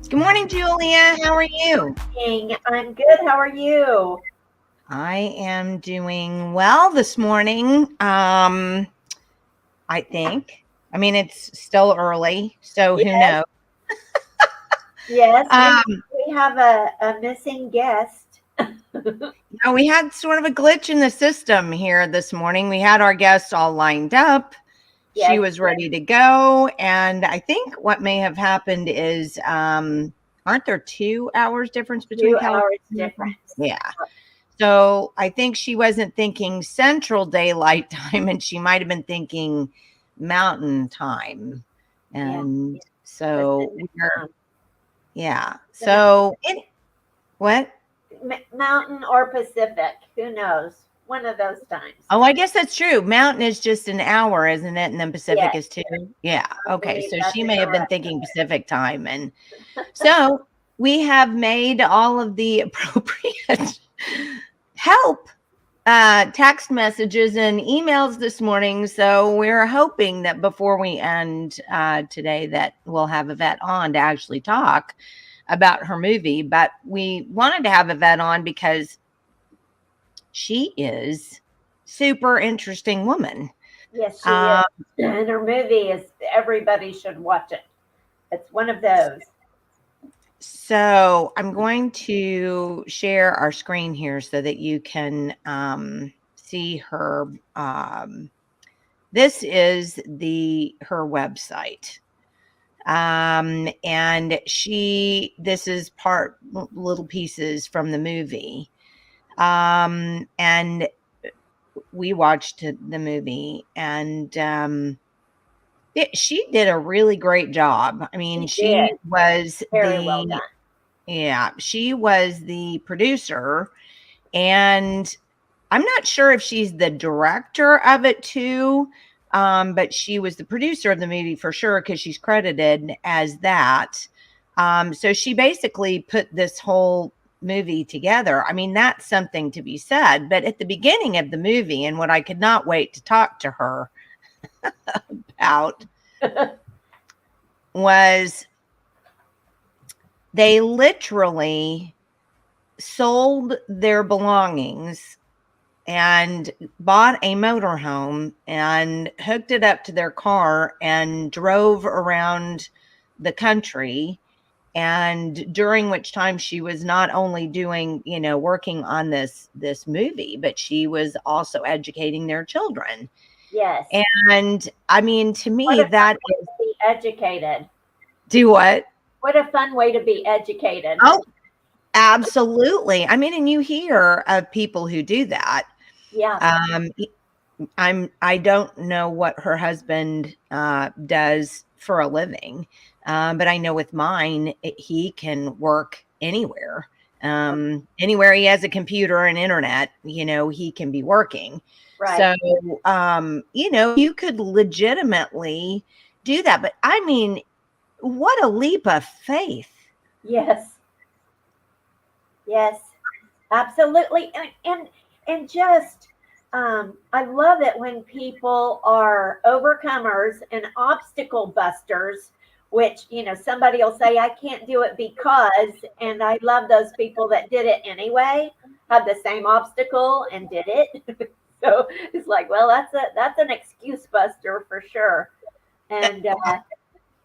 Good morning, Julia. How are you? I'm good. How are you? I am doing well this morning. I think. I mean, it's still early, so who knows? Yes, we have a missing guest. No, we had sort of a glitch in the system here this morning. We had our guest all lined up. Yes. She was ready to go. And I think what may have happened is, aren't there 2 hours difference between 2 hours difference? Yeah. So I think she wasn't thinking Central Daylight Time, and she might have been thinking Mountain Time. And so we're, So what? Mountain or Pacific? Who knows? One of those times. Oh, I guess that's true. Mountain is just an hour, isn't it? And then Pacific is 2. Yeah. Okay. So she may have been thinking Pacific time. And so we have made all of the appropriate help text messages and emails this morning. So we're hoping that before we end today that we'll have Yvette on to actually talk about her movie. But we wanted to have Yvette on because she is super interesting woman. Yes, she is. And her movie is, everybody should watch it. It's one of those. So I'm going to share our screen here so that you can see her. This is her website. And this is little pieces from the movie. And we watched the movie, and she did a really great job. I mean, she was very well done. Yeah, she was the producer, and I'm not sure if she's the director of it too, but she was the producer of the movie for sure because she's credited as that. So she basically put this whole movie together. I mean, that's something to be said. But at the beginning of the movie, and what I could not wait to talk to her about was they literally sold their belongings and bought a motorhome and hooked it up to their car and drove around the country. And during which time she was not only doing, working on this movie, but she was also educating their children. Yes. And I mean, to me, that is be educated. Do what? What a fun way to be educated. Oh, absolutely. I mean, and you hear of people who do that. Yeah. I don't know what her husband does for a living, but I know with mine, he can work anywhere. Anywhere he has a computer and internet, he can be working. Right. So, you could legitimately do that. But I mean, what a leap of faith. Yes. Yes, absolutely. And just, I love it when people are overcomers and obstacle busters which, somebody will say, I can't do it because, and I love those people that did it anyway, had the same obstacle and did it. So it's like, well, that's an excuse buster for sure. And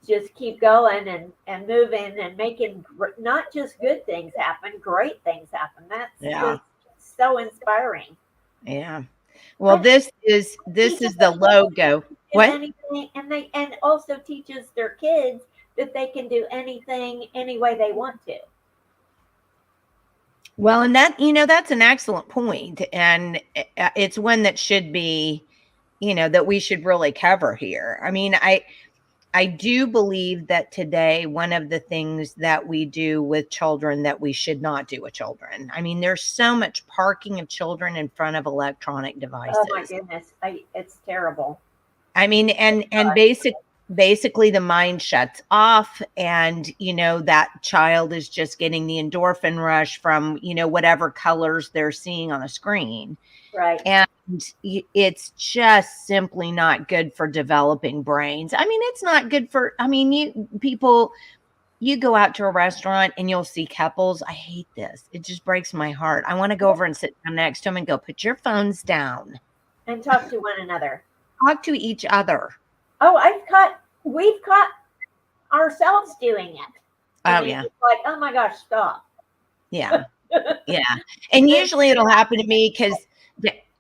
just keep going and moving and making not just good things happen, great things happen. That's just so inspiring. Yeah. Well, this is the logo. What? Anything, and also teaches their kids that they can do anything any way they want to. Well, and that's an excellent point, and it's one that should be, that we should really cover here. I mean, I do believe that today, one of the things that we do with children that we should not do with children. I mean, there's so much parking of children in front of electronic devices. Oh my goodness. It's terrible. I mean, and basically the mind shuts off, and, that child is just getting the endorphin rush from, whatever colors they're seeing on the screen. Right. And it's just simply not good for developing brains. I mean, it's not good for, you go out to a restaurant and you'll see couples. I hate this. It just breaks my heart. I want to go over and sit down next to them and go, put your phones down. And talk to one another. Talk to each other. Oh, we've caught ourselves doing it. Yeah. It's like, oh my gosh, stop. Yeah. Yeah. And usually it'll happen to me because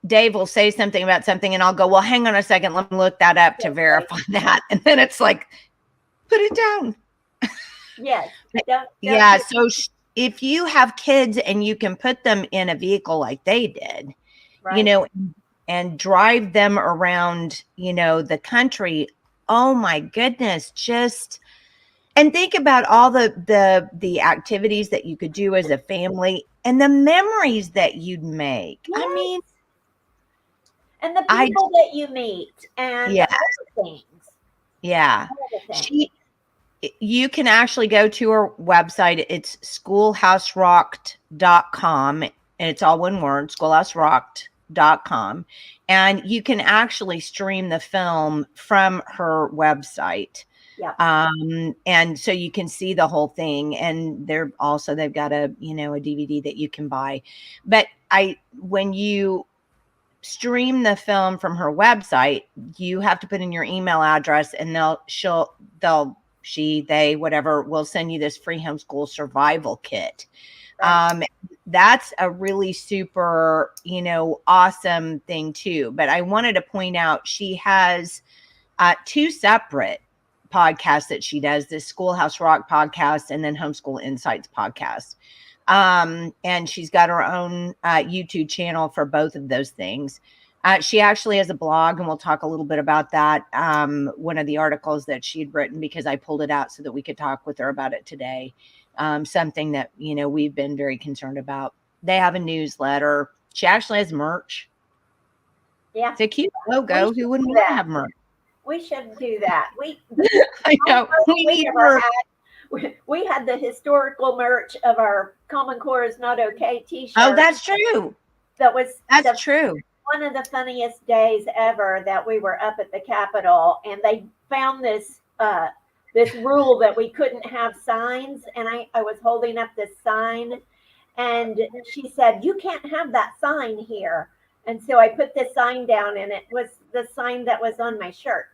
Dave will say something about something and I'll go, well, hang on a second. Let me look that up to verify that. And then it's like, put it down. Yes. Yeah. So if you have kids and you can put them in a vehicle like they did, right, and drive them around, the country, oh my goodness, and think about all the activities that you could do as a family and the memories that you'd make. Yes. I mean, and the people that you meet and yeah. other things. Yeah. You can actually go to her website. It's schoolhouserocked.com, and it's all one word, schoolhouserocked.com. And you can actually stream the film from her website. Yeah. And so you can see the whole thing. And they've got a DVD that you can buy. But when you stream the film from her website, you have to put in your email address, and they, whatever, will send you this free homeschool survival kit. Right. That's a really super, awesome thing too. But I wanted to point out, she has 2 separate podcasts that she does, this Schoolhouse Rock podcast and then Homeschool Insights podcast. And she's got her own YouTube channel for both of those things. She actually has a blog, and we'll talk a little bit about that. One of the articles that she had written, because I pulled it out so that we could talk with her about it today. Something that, we've been very concerned about. They have a newsletter. She actually has merch. Yeah. It's a cute logo. Who wouldn't want to have merch? We should do that. I know. We had the historical merch of our Common Core is Not Okay t-shirt. Oh, that's true. That's true. One of the funniest days ever that we were up at the Capitol, and they found this rule that we couldn't have signs. And I was holding up this sign, and she said, you can't have that sign here. And so I put this sign down, and it was the sign that was on my shirt.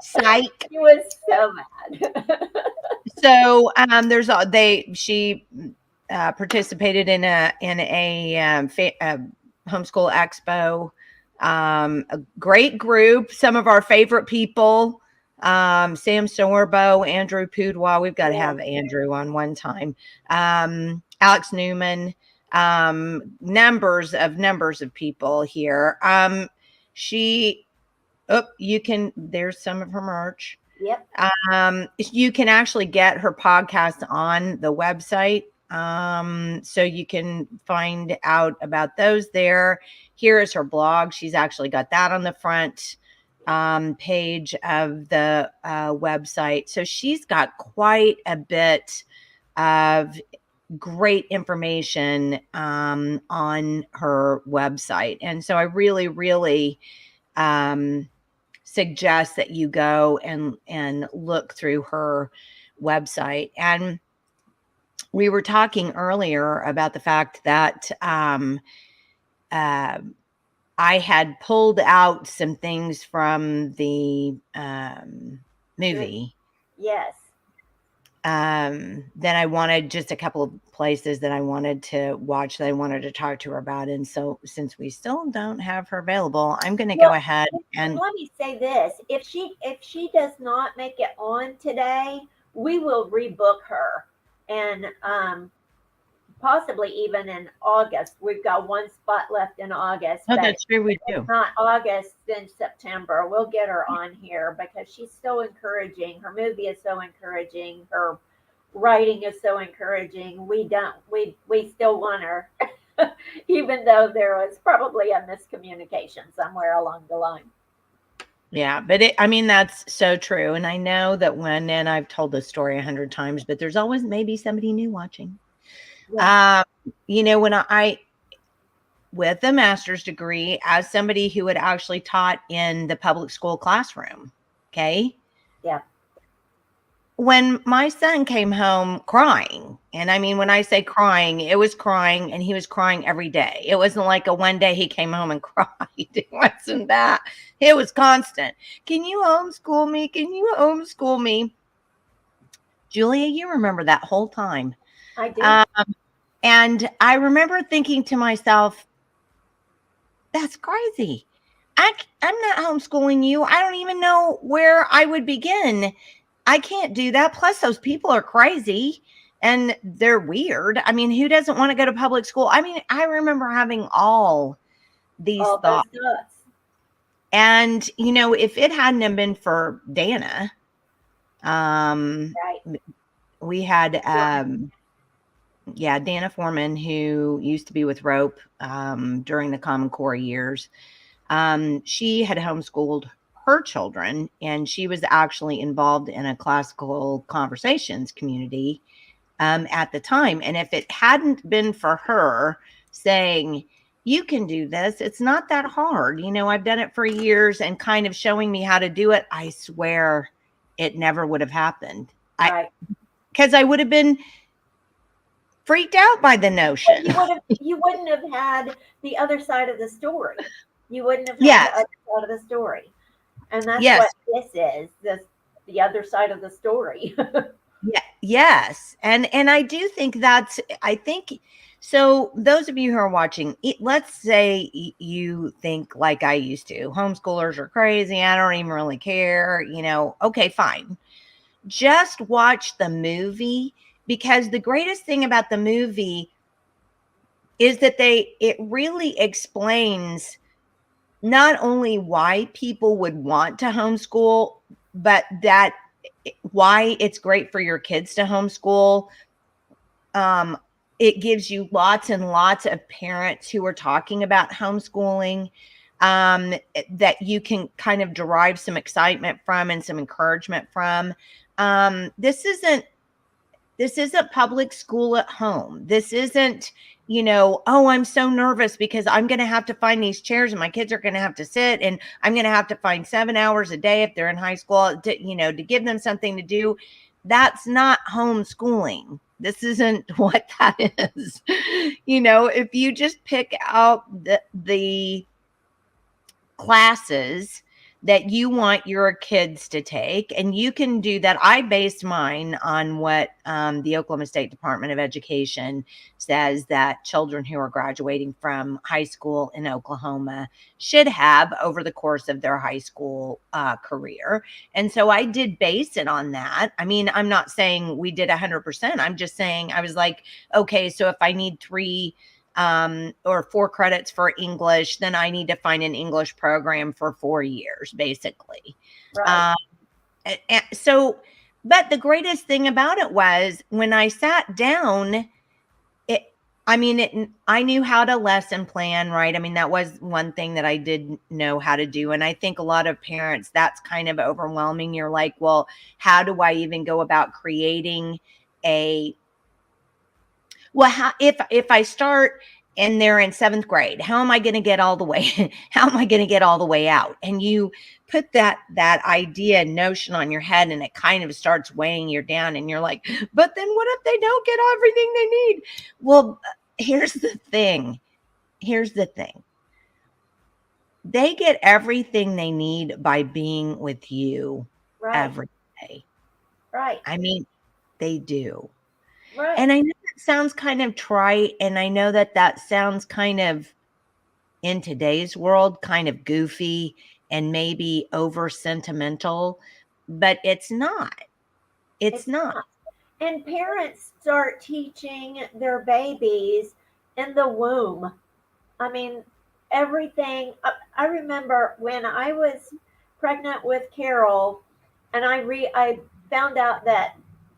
Psych. She was so mad. So she participated in a homeschool expo. A great group. Some of our favorite people, Sam Sorbo, Andrew Pudwa. We've got to have Andrew on one time. Alex Newman. Numbers of people here. There's some of her merch. Yep. You can actually get her podcast on the website. So you can find out about those there. Here is her blog. She's actually got that on the front page of the website. So she's got quite a bit of great information on her website. And so I really, really suggest that you go and look through her website. And we were talking earlier about the fact that uh, I had pulled out some things from the movie. Yes. Then I wanted just a couple of places that I wanted to watch, that I wanted to talk to her about. And so since we still don't have her available, I'm going to go ahead and let me say this. If she does not make it on today, we will rebook her. And possibly even in August. We've got one spot left in August. Oh, that's true, we do. If not August, then September. We'll get her on here because she's so encouraging. Her movie is so encouraging. Her writing is so encouraging. We still want her, even though there was probably a miscommunication somewhere along the line. Yeah, but that's so true. And I know that and I've told this story 100 times, but there's always maybe somebody new watching. Yeah. When I, with a master's degree, as somebody who had actually taught in the public school classroom, okay? Yeah. When my son came home crying, and when I say crying, it was crying, and he was crying every day. It wasn't like a one day he came home and cried. It wasn't that. It was constant. Can you homeschool me? Can you homeschool me? Julia, you remember that whole time. I do. And I remember thinking to myself, that's crazy. I'm not homeschooling you. I don't even know where I would begin. I can't do that. Plus, those people are crazy and they're weird. Who doesn't want to go to public school? I remember having all these thoughts. And, if it hadn't been for Dana, right. We had, Dana Foreman, who used to be with Rope during the Common Core years. She had homeschooled her children, and she was actually involved in a classical conversations community at the time. And if it hadn't been for her saying, you can do this, it's not that hard. I've done it for years, and kind of showing me how to do it, I swear it never would have happened. Right. Because I would have been freaked out by the notion. You wouldn't have had the other side of the story. You wouldn't have had the other side of the story. And that's what this is, the other side of the story. Yeah. Yes. And I do think so those of you who are watching, let's say you think like I used to, homeschoolers are crazy. I don't even really care, okay, fine. Just watch the movie, because the greatest thing about the movie is that it really explains not only why people would want to homeschool, but that why it's great for your kids to homeschool. It gives you lots and lots of parents who are talking about homeschooling that you can kind of derive some excitement from and some encouragement from. This isn't public school at home. This isn't, oh, I'm so nervous because I'm going to have to find these chairs and my kids are going to have to sit, and I'm going to have to find 7 hours a day if they're in high school to give them something to do. That's not homeschooling. This isn't what that is. If you just pick out the classes that you want your kids to take, and you can do that. I based mine on what the Oklahoma State Department of Education says that children who are graduating from high school in Oklahoma should have over the course of their high school career. And so I did base it on that. I'm not saying we did 100%. I'm just saying, I was like, okay, so if I need 3 or 4 credits for English, then I need to find an English program for 4 years, basically. Right. But the greatest thing about it was when I sat down, I knew how to lesson plan, right? That was one thing that I did know how to do. And I think a lot of parents, that's kind of overwhelming. You're like, well, how do I even go about creating if I start and they're in 7th grade. How am I going to get all the way? How am I going to get all the way out? And you put that idea notion on your head, and it kind of starts weighing you down. And you're like, but then what if they don't get everything they need? Well, here's the thing. They get everything they need by being with you every day. Right. I mean, they do. Right. And I know that sounds kind of trite, and I know that sounds kind of, in today's world, kind of goofy and maybe over sentimental, but it's not. It's not. And parents start teaching their babies in the womb. I mean, everything. I remember when I was pregnant with Carol, and I found out that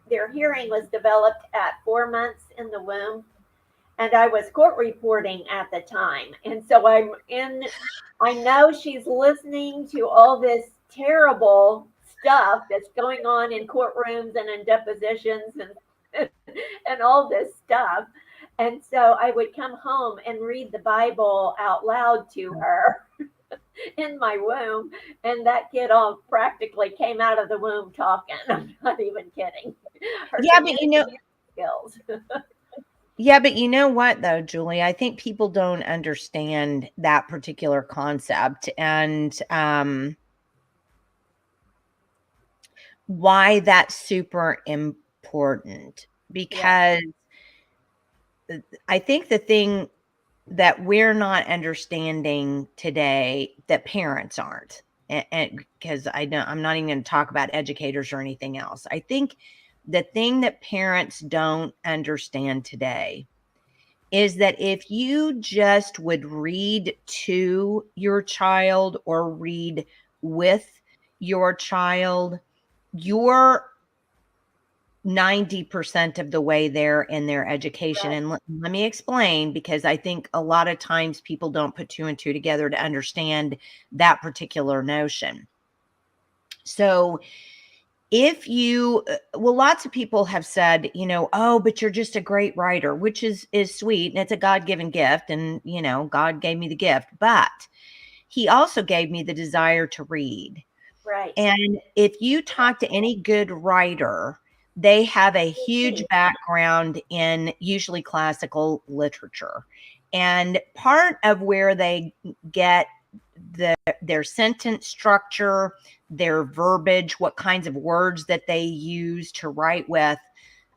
their hearing was developed at 4 months in the womb, and I was court reporting at the time, and so I know she's listening to all this terrible stuff that's going on in courtrooms and in depositions and all this stuff. And so I would come home and read the Bible out loud to her in my womb. And that kid all practically came out of the womb talking. I'm not even kidding. Yeah, but skills. Yeah, but you know what, though, Julie? I think people don't understand that particular concept, and why that's super important. Because I think the thing that we're not understanding today, that parents aren't, and because I'm not even going to talk about educators or anything else. I think the thing that parents don't understand today is that if you just would read to your child or read with your child, you're 90% of the way there in their education. And let me explain, because I think a lot of times people don't put 2 and 2 together to understand that particular notion. So if you, lots of people have said, oh, but you're just a great writer, which is sweet. And it's a God-given gift. And, God gave me the gift, but he also gave me the desire to read. Right. And if you talk to any good writer, they have a huge background in usually classical literature. And part of where they get their sentence structure, their verbiage, what kinds of words that they use to write with,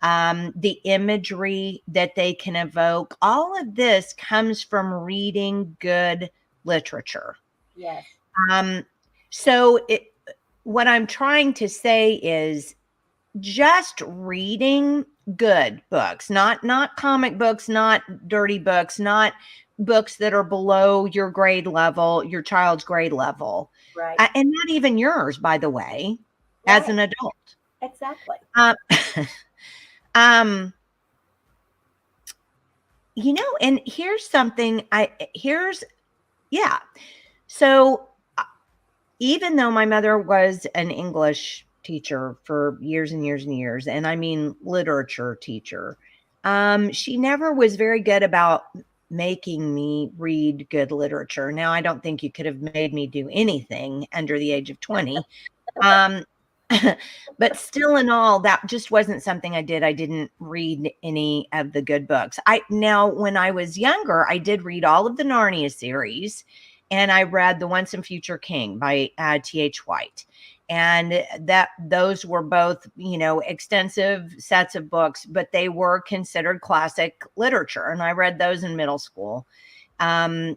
the imagery that they can evoke, all of this comes from reading good literature. Yes. So what I'm trying to say is, just reading good books, not comic books, not dirty books, not books that are below your grade level, your child's grade level, and not even yours, by the way, as an adult. Exactly. And here's something so even though my mother was an English teacher for years and years and years, and I mean literature teacher, she never was very good about making me read good literature. Now, I don't think you could have made me do anything under the age of 20. But still, in all, that just wasn't something I did. I didn't read any of the good books. Now, when I was younger, I did read all of the Narnia series, and I read The Once and Future King by T.H. White. And those were both, extensive sets of books, but they were considered classic literature. And I read those in middle school. So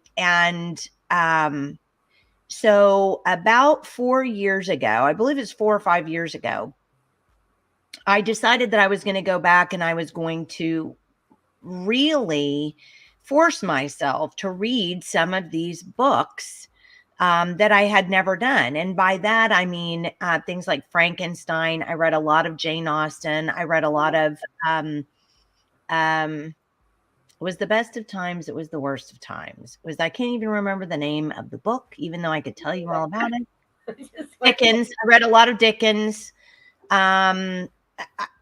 about 4 years ago, I believe it's 4 or 5 years ago, I decided that I was going to go back and I was going to really force myself to read some of these books that I had never done. And by that, I mean things like Frankenstein. I read a lot of Jane Austen. I read a lot of, it was the best of times. It was the worst of times. I can't even remember the name of the book, even though I could tell you all about it. Dickens. I read a lot of Dickens. And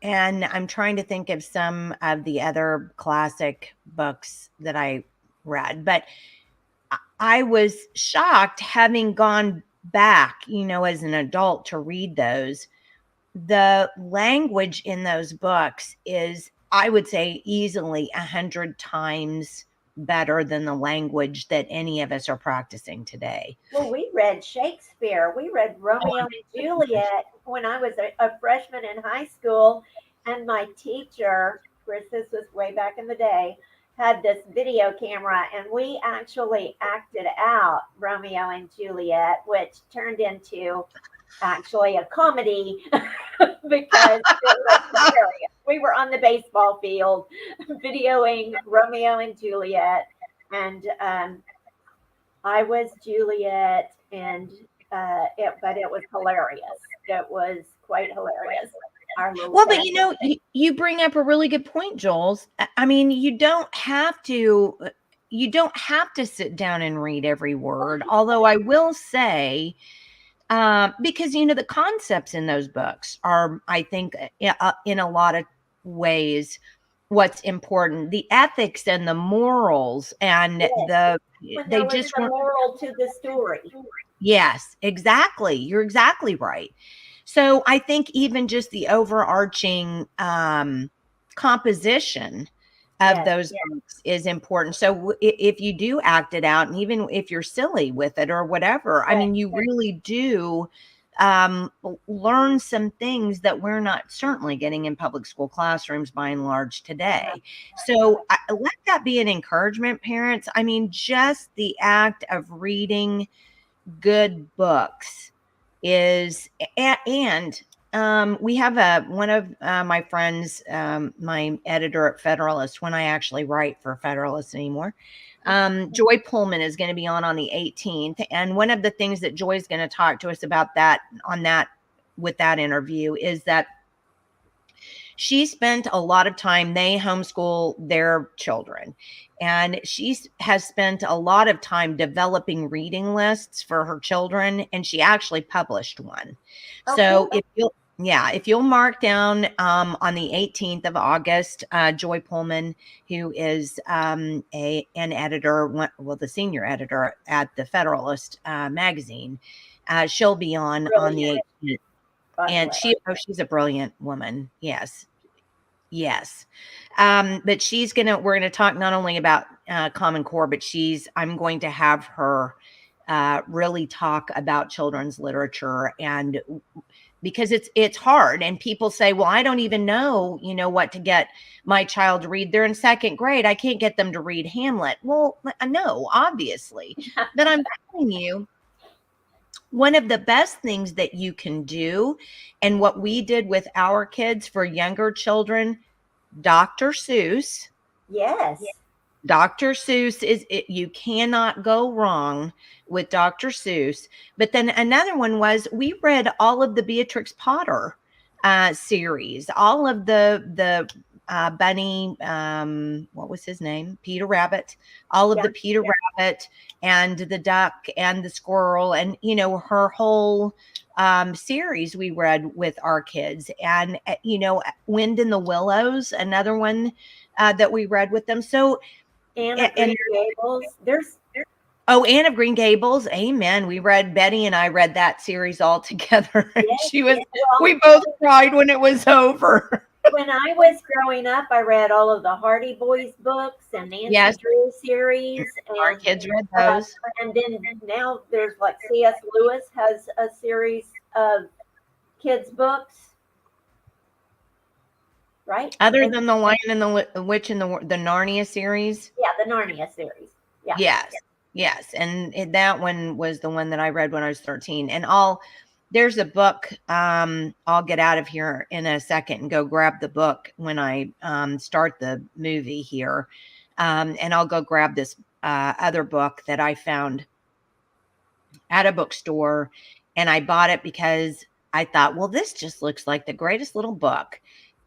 I'm trying to think of some of the other classic books that I read. But I was shocked, having gone back, as an adult, to read those. The language in those books is, I would say, easily 100 times better than the language that any of us are practicing today. Well, we read Shakespeare. We read Romeo and Juliet when I was a freshman in high school. And my teacher, of course, this was way back in the day, had this video camera, and we actually acted out Romeo and Juliet, which turned into actually a comedy because it was hilarious. We were on the baseball field videoing Romeo and Juliet, and I was Juliet, and but it was hilarious. It was quite hilarious. Well, but you bring up a really good point, Jules. I mean, you don't have to sit down and read every word. Although I will say, because the concepts in those books are, I think, in a lot of ways, what's important. The ethics and the morals, and they just weren't the moral to the story. Yes, exactly. You're exactly right. So I think even just the overarching composition of those books is important. So if you do act it out, and even if you're silly with it or whatever, I mean, you really do learn some things that we're not certainly getting in public school classrooms by and large today. So let that be an encouragement, parents. I mean, just the act of reading good books is, and we have one of my friends, my editor at Federalist, when I actually write for Federalist anymore, Joy Pullman, is going to be on the 18th. And one of the things that Joy is going to talk to us about with that interview is that she spent a lot of time, they homeschool their children, and she has spent a lot of time developing reading lists for her children, and she actually published one. Okay. So if you'll mark down on the 18th of August, Joy Pullman, who is an editor, the senior editor at the Federalist magazine, she'll be on the 18th. And she's a brilliant woman. Yes. But we're going to talk not only about Common Core, but I'm going to have her really talk about children's literature, and because it's hard, and people say, well, I don't even know, what to get my child to read. They're in second grade. I can't get them to read Hamlet. Well, no, obviously, but I'm telling you, one of the best things that you can do, and what we did with our kids for younger children, Dr. Seuss. Yes. Dr. Seuss you cannot go wrong with Dr. Seuss. But then another one was, we read all of the Beatrix Potter series, all of the bunny, what was his name? Peter Rabbit, all of the Peter Rabbit, and the duck and the squirrel, and her whole series we read with our kids. And Wind in the Willows, another one that we read with them. So Anne of Green Gables, Anne of Green Gables, amen. Betty and I read that series all together. We both cried when it was over. When I was growing up, I read all of the Hardy Boys books and Nancy Drew series. And our kids read those. And then now there's like C.S. Lewis has a series of kids' books. Right? Other than The Lion and the Witch and the Narnia series? Yeah, the Narnia series. Yeah. Yes. And that one was the one that I read when I was 13. And there's a book, I'll get out of here in a second and go grab the book when I start the movie here. And I'll go grab this other book that I found at a bookstore. And I bought it because I thought, well, this just looks like the greatest little book.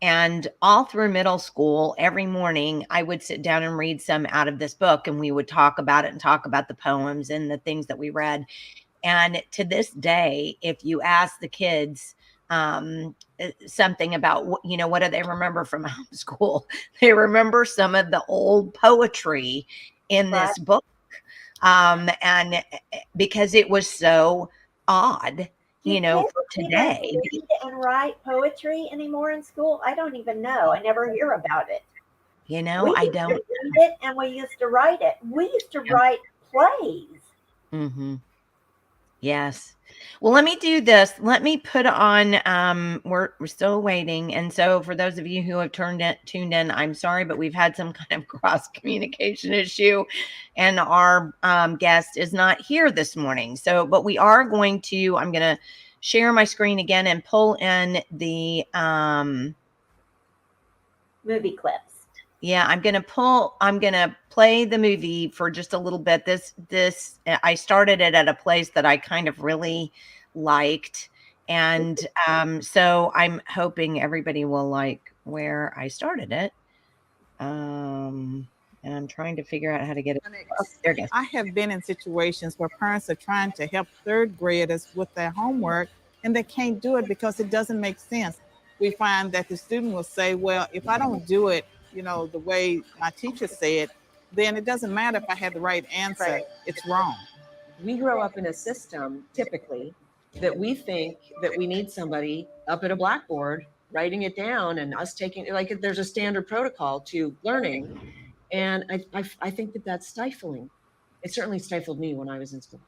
And all through middle school, every morning, I would sit down and read some out of this book, and we would talk about it and talk about the poems and the things that we read. And to this day, if you ask the kids something about, what do they remember from homeschool, they remember some of the old poetry in this book. And because it was so odd, Do for kids today. even read and write poetry anymore in school? I don't even know. I never hear about it. We I used to don't. read it and we used to write it. We used to write plays. Mm-hmm. Yes. Well, let me do this. Let me put on, we're still waiting. And so for those of you who have tuned in, I'm sorry, but we've had some kind of cross communication issue and our guest is not here this morning. So, but we are going to, I'm going to share my screen again and pull in the movie clips. Yeah, I'm going to play the movie for just a little bit. This, I started it at a place that I kind of really liked. And so I'm hoping everybody will like where I started it. And I'm trying to figure out how to get it. Oh, there it goes. I have been in situations where parents are trying to help third graders with their homework and they can't do it because it doesn't make sense. We find that the student will say, well, if I don't do it, the way my teacher said, then it doesn't matter if I had the right answer. Right. It's wrong. We grow up in a system, typically, that we think that we need somebody up at a blackboard writing it down and us taking, like there's a standard protocol to learning. And I think that that's stifling. It certainly stifled me when I was in school.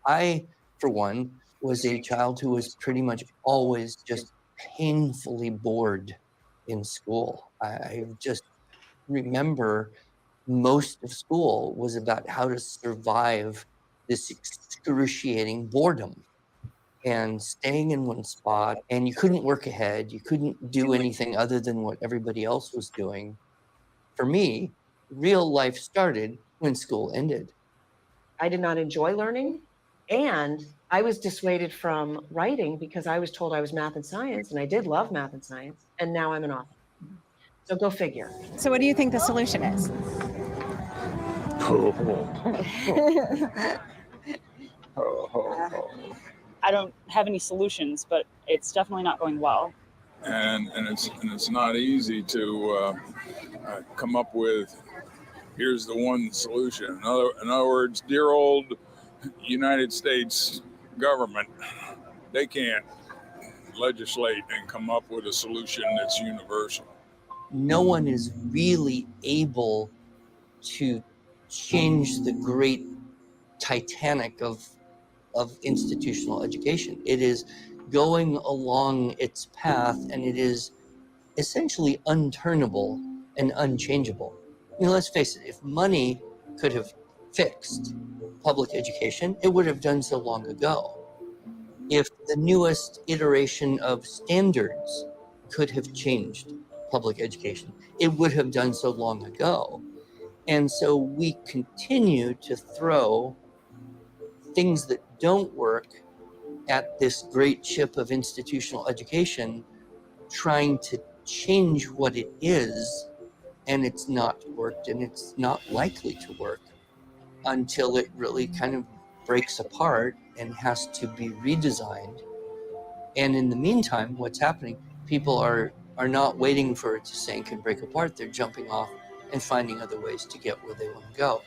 I, for one, was a child who was pretty much always just painfully bored in school. I just remember most of school was about how to survive this excruciating boredom and staying in one spot, and you couldn't work ahead. You couldn't do anything other than what everybody else was doing. For me, real life started when school ended. I did not enjoy learning, and I was dissuaded from writing because I was told I was math and science, and I did love math and science, and now I'm an author. So go figure. So what do you think the solution is? I don't have any solutions, but it's definitely not going well. And it's not easy to come up with, here's the one solution. In other words, dear old United States government, they can't legislate and come up with a solution that's universal. No one is really able to change the great Titanic of institutional education. It is going along its path, and it is essentially unturnable and unchangeable. Let's face it, if money could have fixed public education, it would have done so long ago. If the newest iteration of standards could have changed public education, it would have done so long ago. And so we continue to throw things that don't work at this great ship of institutional education, trying to change what it is, and it's not worked, and it's not likely to work until it really kind of breaks apart and has to be redesigned. And in the meantime, what's happening, people are not waiting for it to sink and break apart. They're jumping off and finding other ways to get where they want to go.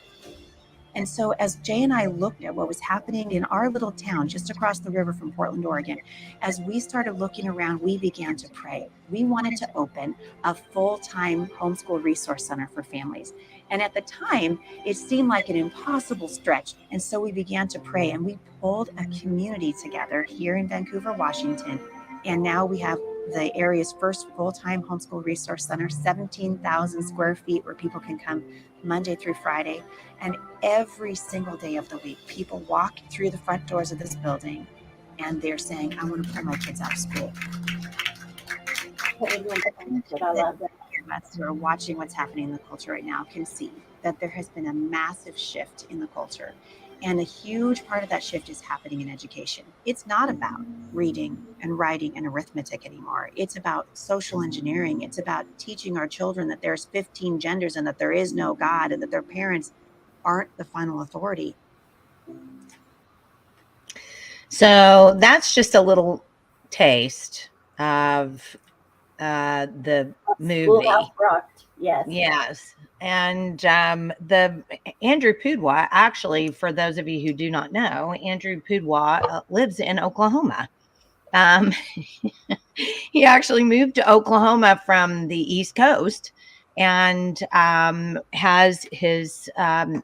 And so as Jay and I looked at what was happening in our little town just across the river from Portland, Oregon, as we started looking around, we began to pray. We wanted to open a full-time homeschool resource center for families. And at the time, it seemed like an impossible stretch. And so we began to pray, and we pulled a community together here in Vancouver, Washington. And now we have the area's first full-time homeschool resource center, 17,000 square feet, where people can come Monday through Friday. And every single day of the week, people walk through the front doors of this building and they're saying, I want to pull my kids out of school. I love that. Who are watching what's happening in the culture right now can see that there has been a massive shift in the culture. And a huge part of that shift is happening in education. It's not about reading and writing and arithmetic anymore. It's about social engineering. It's about teaching our children that there's 15 genders and that there is no God and that their parents aren't the final authority. So that's just a little taste of the movie. Schoolhouse Rocked. Yes. Yes. And the Andrew Pudwa, actually, for those of you who do not know, Andrew Pudwa lives in Oklahoma. Um, he actually moved to Oklahoma from the East Coast and has his, I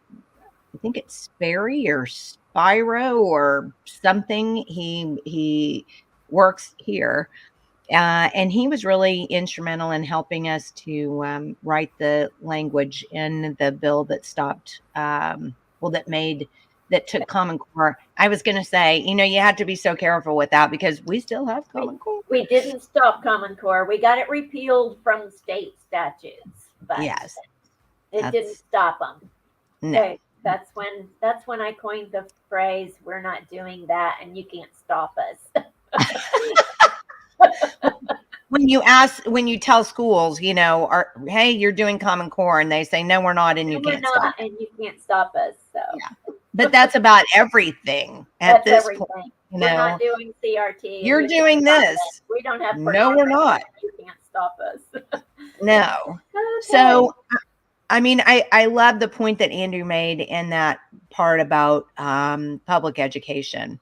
think it's Sperry or Spyro or something. He works here. And he was really instrumental in helping us to write the language in the bill that stopped, that took Common Core. I was going to say, you had to be so careful with that because we still have Common Core. We didn't stop Common Core. We got it repealed from state statutes, but Yes, it didn't stop them. no. Okay, that's when I coined the phrase, "We're not doing that, and you can't stop us." When you tell schools, hey, you're doing Common Core, and they say, no, we're not, and you No, we're can't stop. not, and you can't stop us. So Yeah. But that's about everything at that's this everything. point. We're not doing CRT. and You're you can't doing stop this. us. We don't have. No, we're not. You can't stop us. No. Okay. So, I mean, I love the point that Andrew made in that part about public education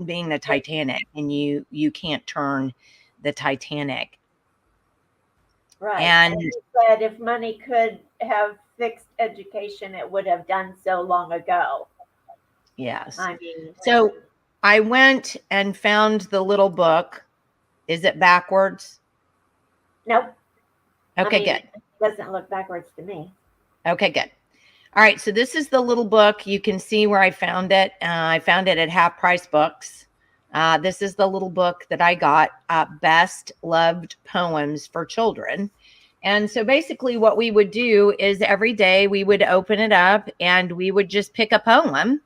being the Titanic, and you can't turn the Titanic. Right. And he said if money could have fixed education, it would have done so long ago. yes. I mean, So I went and found the little book. Is it backwards? nope. Okay, I mean, good. It doesn't look backwards to me. Okay, good. All right. So this is the little book. You can see where I found it. I found it at Half Price Books. This is the little book that I got, Best Loved Poems for Children. And so basically what we would do is every day we would open it up and we would just pick a poem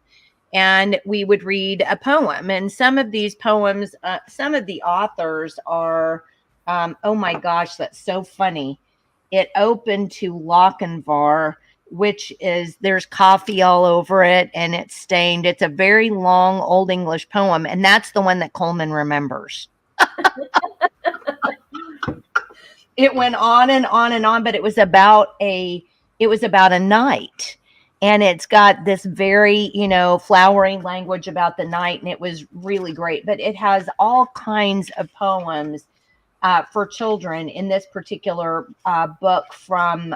and we would read a poem. And some of these poems, some of the authors are, oh my gosh, that's so funny. It opened to Lochinvar, which is, there's coffee all over it and it's stained. It's a very long Old English poem. And that's the one that Coleman remembers. It went on and on and on, but it was about a night. And it's got this very, flowery language about the night. And it was really great. But it has all kinds of poems for children in this particular book from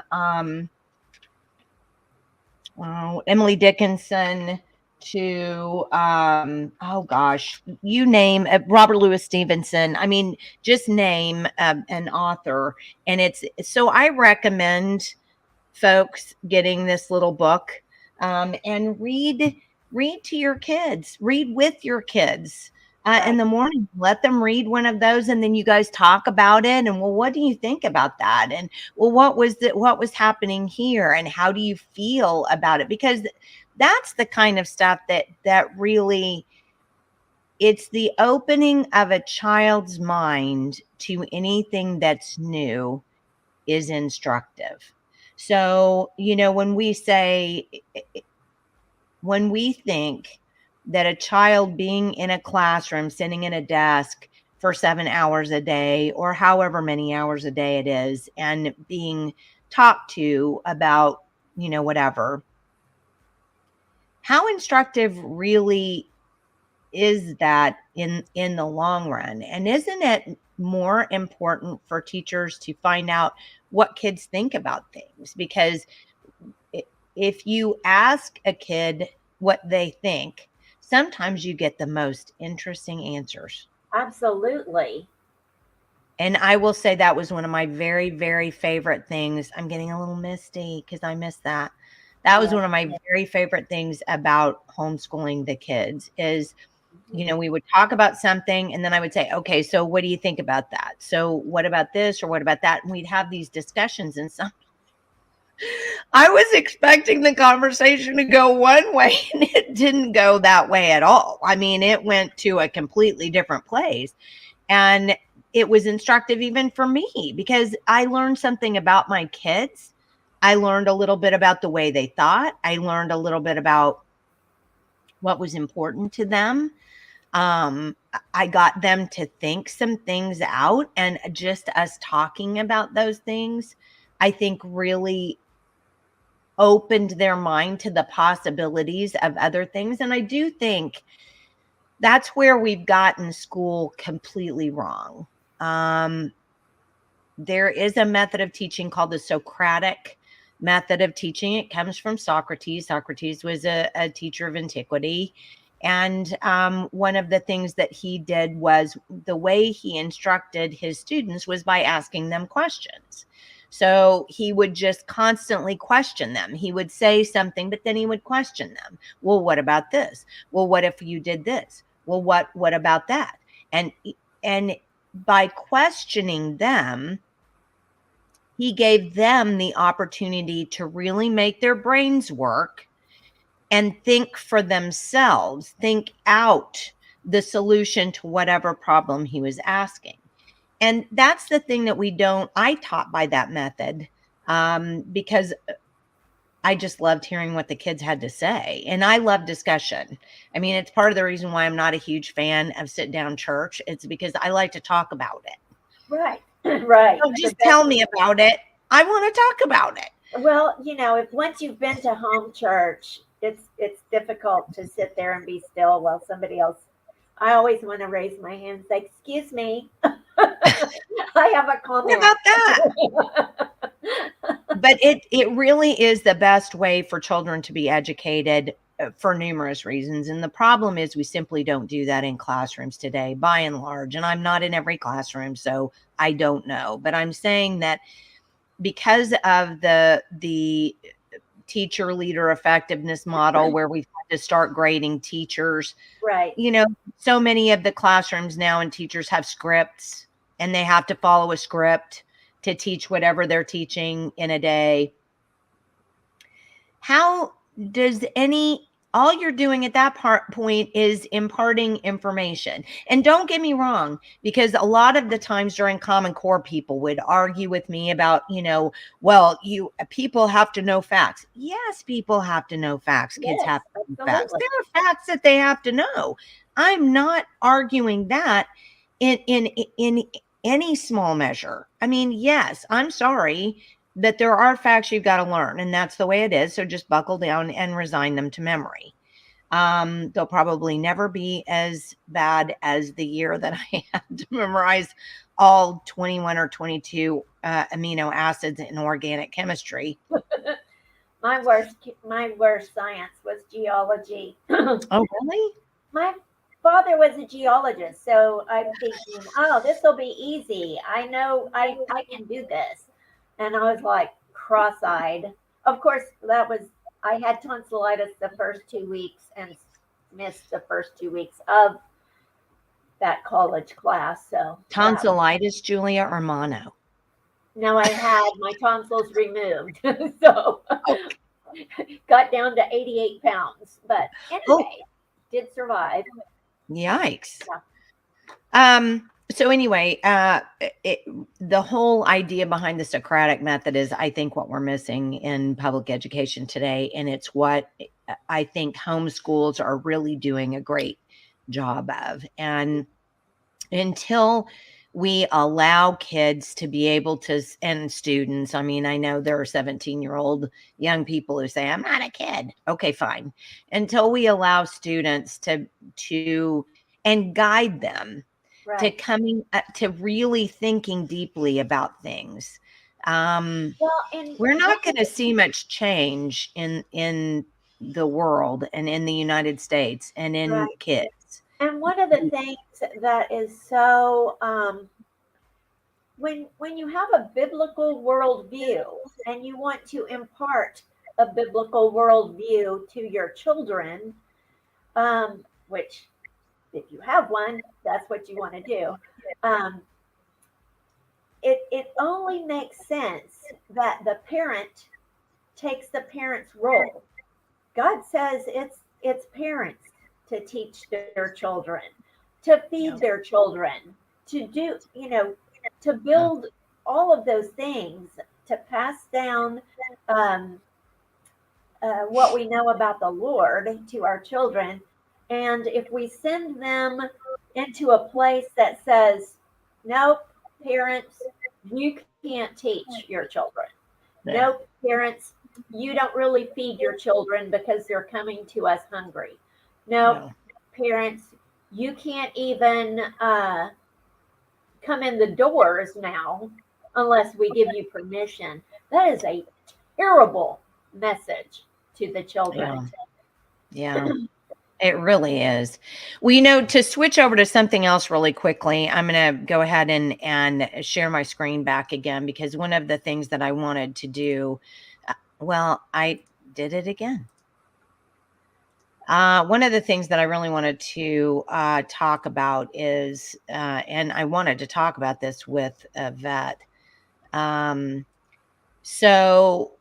Emily Dickinson to oh gosh, you name Robert Louis Stevenson. I mean, just name an author, and it's so I recommend folks getting this little book and read to your kids, read with your kids. In the morning, let them read one of those, and then you guys talk about it. And well, what do you think about that? And well, what was happening here, and how do you feel about it? Because that's the kind of stuff that really, it's the opening of a child's mind to anything that's new is instructive. So, when we think that a child being in a classroom, sitting in a desk for 7 hours a day or however many hours a day it is, and being talked to about, whatever, how instructive really is that in the long run? And isn't it more important for teachers to find out what kids think about things? Because if you ask a kid what they think, sometimes you get the most interesting answers. Absolutely. And I will say that was one of my very, very favorite things. I'm getting a little misty because I missed that. That was one of my very favorite things about homeschooling the kids is, we would talk about something and then I would say, okay, so what do you think about that? So what about this or what about that? And we'd have these discussions, and I was expecting the conversation to go one way and it didn't go that way at all. I mean, it went to a completely different place. And it was instructive even for me because I learned something about my kids. I learned a little bit about the way they thought. I learned a little bit about what was important to them. I got them to think some things out, and just us talking about those things, I think really opened their mind to the possibilities of other things. And I do think that's where we've gotten school completely wrong. There is a method of teaching called the Socratic method of teaching. It comes from Socrates. Socrates was a teacher of antiquity. And one of the things that he did was the way he instructed his students was by asking them questions. So he would just constantly question them. He would say something, but then he would question them. Well, what about this? Well, what if you did this? Well, what about that? And by questioning them, he gave them the opportunity to really make their brains work and think for themselves, think out the solution to whatever problem he was asking. And that's the thing that I taught by that method, because I just loved hearing what the kids had to say. And I love discussion. I mean, it's part of the reason why I'm not a huge fan of sit down church. It's because I like to talk about it. Right. Right. Don't just tell me about it. I want to talk about it. Well, if once you've been to home church, it's difficult to sit there and be still while somebody else. I always want to raise my hand and say, "Excuse me, I have a comment." What about that? But it really is the best way for children to be educated for numerous reasons. And the problem is we simply don't do that in classrooms today, by and large. And I'm not in every classroom, so I don't know. But I'm saying that because of the teacher leader effectiveness model, where we've had to start grading teachers, right? So many of the classrooms now and teachers have scripts, and they have to follow a script to teach whatever they're teaching in a day. How does all you're doing at that point is imparting information. And don't get me wrong, because a lot of the times during Common Core, people would argue with me about, well, people have to know facts. Yes, people have to know facts. Kids have to know facts. There are facts that they have to know. I'm not arguing that in any small measure. I mean, yes, I'm sorry, but there are facts you've got to learn, and that's the way it is. So just buckle down and resign them to memory. They'll probably never be as bad as the year that I had to memorize all 21 or 22 amino acids in organic chemistry. My worst science was geology. Oh, really? My father was a geologist, so I'm thinking, oh, this will be easy. I know I can do this. And I was like cross-eyed. Of course, I had tonsillitis the first 2 weeks and missed the first 2 weeks of that college class. So tonsillitis, Julia, or mono? No, I had my tonsils removed. So got down to 88 pounds. But anyway, did survive. Yikes. Yeah. So anyway, the whole idea behind the Socratic method is, I think, what we're missing in public education today. And it's what I think homeschools are really doing a great job of. And until we allow kids to be able to, and students, I mean, I know there are 17-year-old young people who say, I'm not a kid. Okay, fine. Until we allow students to and guide them to coming to really thinking deeply about things. We're not going to see much change in the world and in the United States and in kids. And one of the things that is so, when you have a biblical worldview and you want to impart a biblical worldview to your children, which if you have one, that's what you want to do. It only makes sense that the parent takes the parent's role. God says it's parents to teach their children, to feed their children, to do, to build all of those things, to pass down what we know about the Lord to our children. And if we send them into a place that says, nope, parents, you can't teach your children, Nope, parents, you don't really feed your children because they're coming to us hungry. Nope, No. parents, you can't even come in the doors now unless we give you permission. That is a terrible message to the children. Yeah. It really is. Well, to switch over to something else really quickly, I'm going to go ahead and share my screen back again, because one of the things that I wanted to do, I did it again. One of the things that I really wanted to talk about is, and I wanted to talk about this with Yvette. So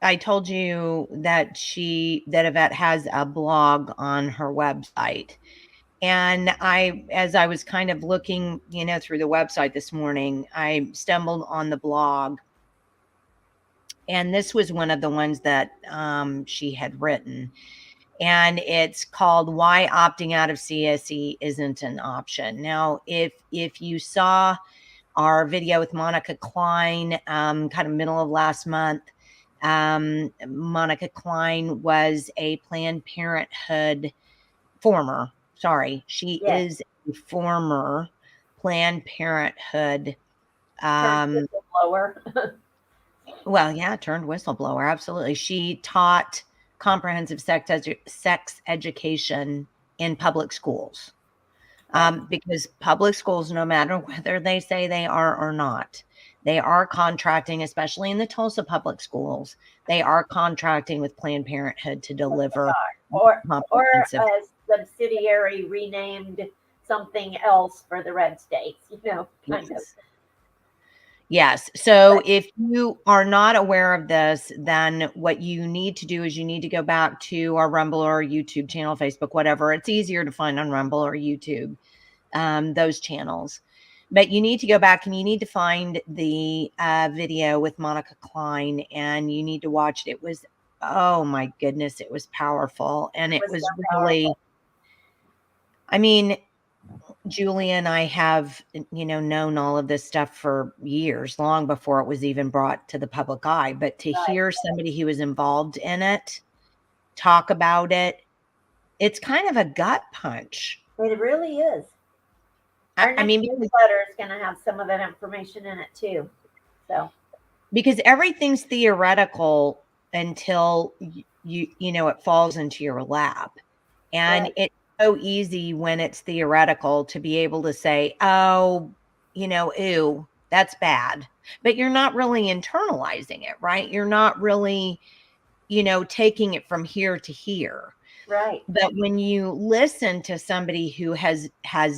I told you that Yvette has a blog on her website. And as I was kind of looking, through the website this morning, I stumbled on the blog. And this was one of the ones that she had written. And it's called "Why Opting Out of CSE Isn't an Option." Now, if you saw our video with Monica Klein, kind of middle of last month, Monica Klein was a Planned Parenthood she is a former Planned Parenthood whistleblower. Turned whistleblower. Absolutely. She taught comprehensive sex education in public schools. Because public schools, no matter whether they say they are or not, they are contracting, especially in the Tulsa public schools, they are contracting with Planned Parenthood to deliver or a subsidiary renamed something else for the red states, kind of. Yes. So if you are not aware of this, then what you need to do is you need to go back to our Rumble or YouTube channel, Facebook, whatever. It's easier to find on Rumble or YouTube, those channels. But you need to go back and you need to find the video with Monica Klein, and you need to watch it. It was, oh my goodness, it was powerful. And it was really, I mean, Julie and I have, known all of this stuff for years, long before it was even brought to the public eye. But to hear somebody who was involved in it talk about it, it's kind of a gut punch. It really is. Our next newsletter is going to have some of that information in it too. So, because everything's theoretical until it falls into your lap, and it's so easy when it's theoretical to be able to say, oh, ew, that's bad, but you're not really internalizing it, right? You're not really, taking it from here to here. Right. But when you listen to somebody who has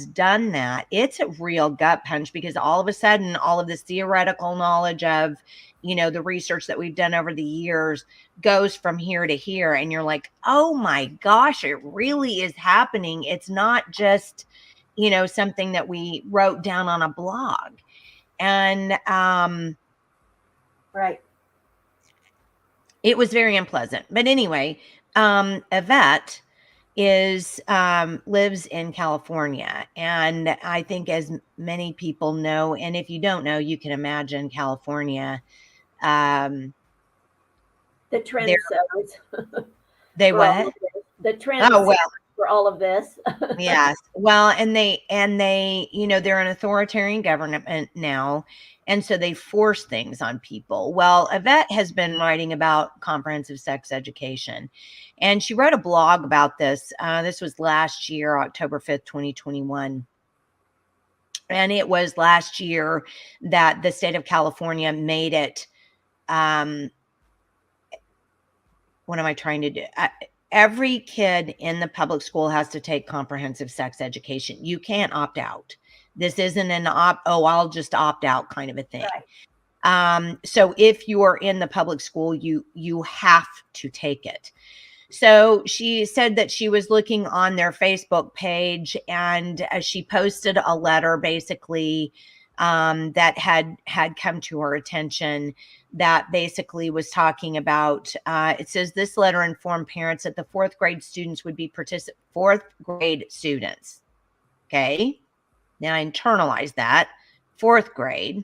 done that, it's a real gut punch, because all of a sudden, all of this theoretical knowledge of, the research that we've done over the years goes from here to here. And you're like, oh my gosh, it really is happening. It's not just, something that we wrote down on a blog. And right. It was very unpleasant. But anyway, Yvette lives in California, and I think, as many people know, and if you don't know, you can imagine California. The trendsetters. They what? The trendsetters for all of this. Yes. Well, and they, they're an authoritarian government now. And so they force things on people. Well, Yvette has been writing about comprehensive sex education, and she wrote a blog about this. This was last year, October 5th, 2021. And it was last year that the state of California made it, what am I trying to do? Every kid in the public school has to take comprehensive sex education. You can't opt out. This isn't an I'll just opt out kind of a thing. Right. So if you are in the public school, you have to take it. So she said that she was looking on their Facebook page, and she posted a letter basically that had come to her attention, that basically was talking about, it says, this letter informed parents that the fourth grade students would be fourth grade students. Okay. Now I internalize that. Fourth grade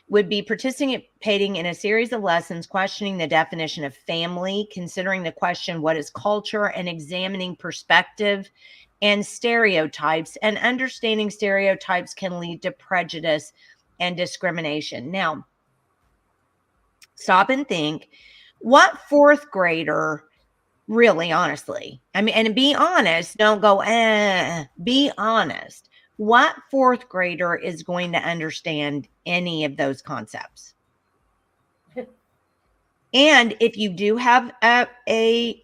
would be participating in a series of lessons, questioning the definition of family, considering the question, what is culture, and examining perspective and stereotypes. And understanding stereotypes can lead to prejudice and discrimination. Now, stop and think, what fourth grader, really, honestly, I mean, and be honest, don't go, be honest. What fourth grader is going to understand any of those concepts? And if you do have a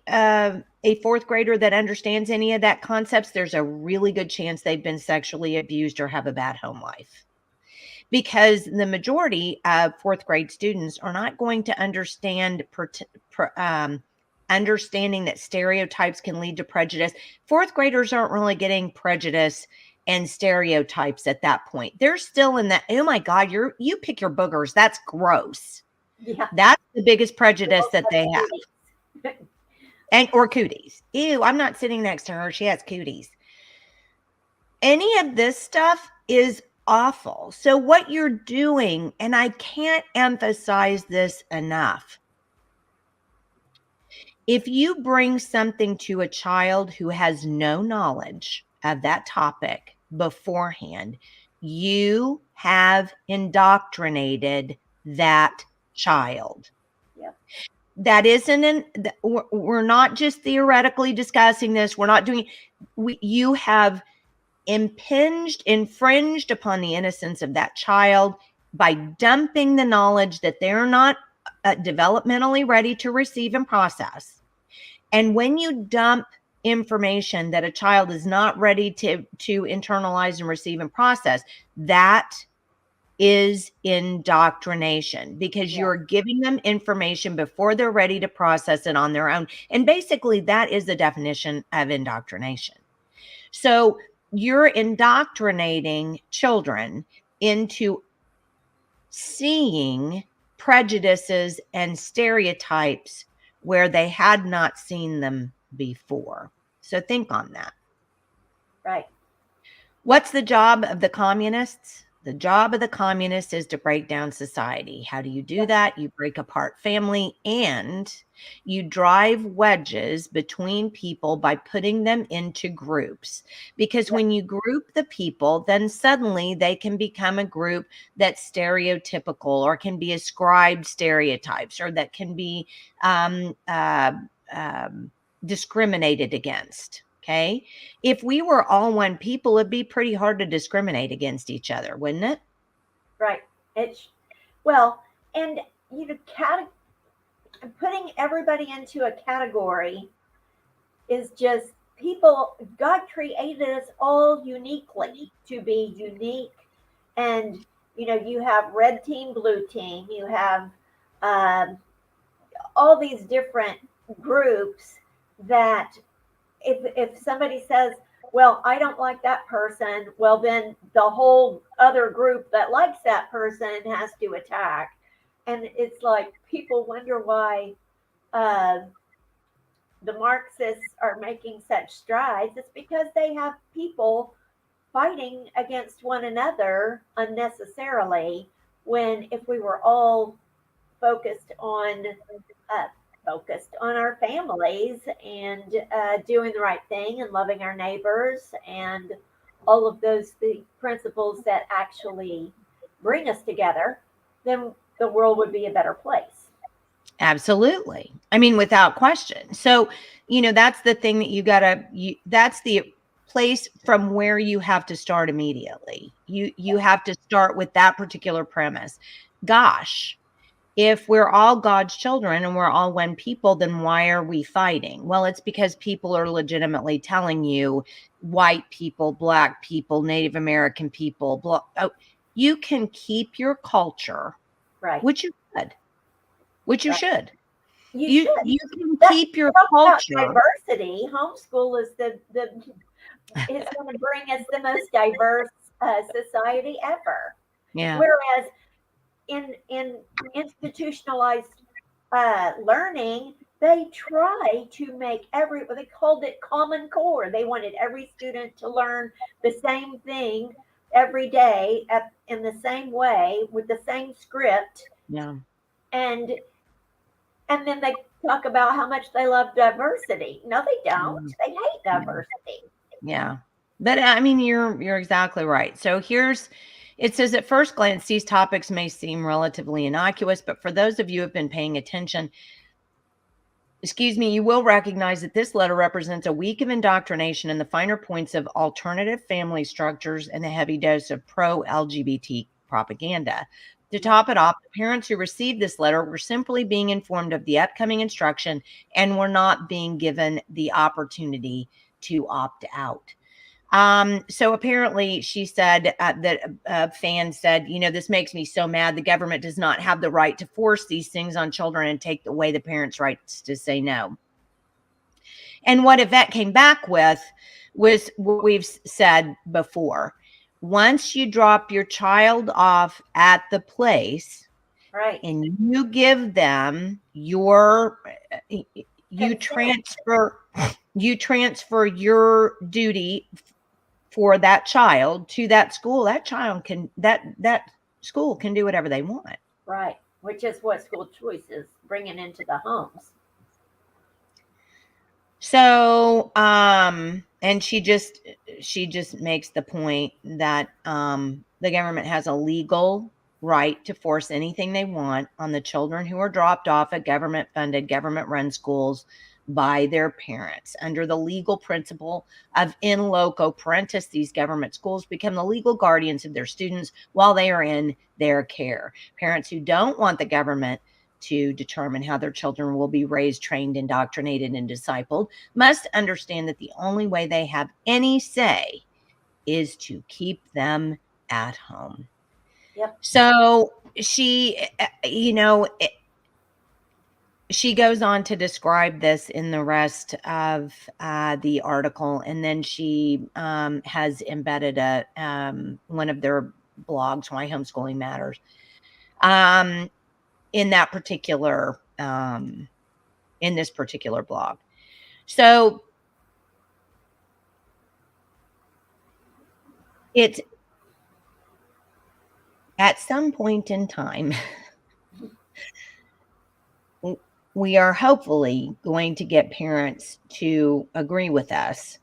fourth grader that understands any of that concepts, there's a really good chance they've been sexually abused or have a bad home life. Because the majority of fourth grade students are not going to understand understanding that stereotypes can lead to prejudice. Fourth graders aren't really getting prejudice and stereotypes at that point. They're still in that, oh my God, you pick your boogers. That's gross. Yeah. That's the biggest prejudice that they have. And or cooties. Ew, I'm not sitting next to her. She has cooties. Any of this stuff is awful. So what you're doing, and I can't emphasize this enough, if you bring something to a child who has no knowledge of that topic beforehand, you have indoctrinated that child. Yep. That isn't we're not just theoretically discussing this. We're not doing, you have infringed upon the innocence of that child by dumping the knowledge that they're not developmentally ready to receive and process. And when you dump information that a child is not ready to internalize and receive and process, that is indoctrination, because you're giving them information before they're ready to process it on their own. And basically that is the definition of indoctrination. So you're indoctrinating children into seeing prejudices and stereotypes where they had not seen them before. So think on that. Right. What's the job of the communists? The job of the communists is to break down society. How do you do that? You break apart family and you drive wedges between people by putting them into groups. Because when you group the people, then suddenly they can become a group that's stereotypical or can be ascribed stereotypes or that can be discriminated against. Okay. If we were all one people, it'd be pretty hard to discriminate against each other, wouldn't it? Right. It's, well, and you know, putting everybody into a category is just people. God created us all uniquely to be unique, and you know, you have red team, blue team. You have all these different groups that. If somebody says, well, I don't like that person, well, then the whole other group that likes that person has to attack. And it's like people wonder why the Marxists are making such strides. It's because they have people fighting against one another unnecessarily, when if we were all focused on our families and doing the right thing and loving our neighbors and all of those the principles that actually bring us together, then the world would be a better place. Absolutely. I mean, without question. So, you know, that's the thing that that's the place from where you have to start immediately. You have to start with that particular premise. Gosh, if we're all God's children and we're all one people, then why are we fighting? Well, it's because people are legitimately telling you, white people, black people, Native American people, you can keep your culture, right? Which you should. You can keep your culture. Diversity. Homeschool is it's going to bring us the most diverse society ever. Yeah. Whereas in institutionalized learning, they try to make they called it Common Core. They wanted every student to learn the same thing every day in the same way with the same script, Yeah. and then they talk about how much they love diversity. No, they don't. They hate diversity. Yeah. But I mean, you're exactly right. So it says at first glance, these topics may seem relatively innocuous, but for those of you who have been paying attention, you will recognize that this letter represents a week of indoctrination in the finer points of alternative family structures and a heavy dose of pro-LGBT propaganda. To top it off, the parents who received this letter were simply being informed of the upcoming instruction and were not being given the opportunity to opt out. So apparently she said that a fan said, this makes me so mad. The government does not have the right to force these things on children and take away the parents' rights to say no. And what Yvette came back with was what we've said before. Once you drop your child off at the place, right, and you give them you transfer your duty for that child to that school, that school can do whatever they want. Right. Which is what school choice is bringing into the homes. So, and she just makes the point that the government has a legal right to force anything they want on the children who are dropped off at government-funded, government-run schools by their parents. Under the legal principle of in loco parentis, these government schools become the legal guardians of their students while they are in their care. Parents who don't want the government to determine how their children will be raised, trained, indoctrinated, and discipled must understand that the only way they have any say is to keep them at home. Yep. So she, she goes on to describe this in the rest of the article, and then she has embedded one of their blogs, Why Homeschooling Matters, in that particular in this particular blog. So it's at some point in time, we are hopefully going to get parents to agree with us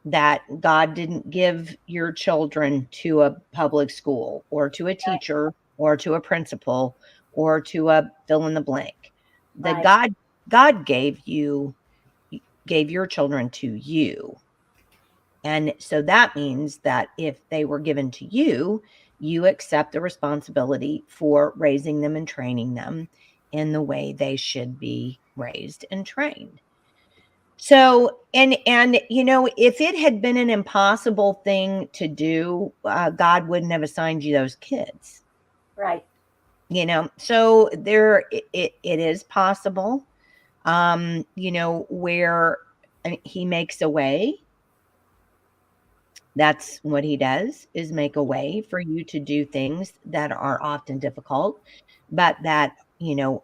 that God didn't give your children to a public school or to a teacher or to a principal or to a fill in the blank. That God gave your children to you. And so that means that if they were given to you, you accept the responsibility for raising them and training them in the way they should be raised and trained. So, and if it had been an impossible thing to do, God wouldn't have assigned you those kids. Right. So it is possible, where he makes a way. That's what he does, is make a way for you to do things that are often difficult, but that,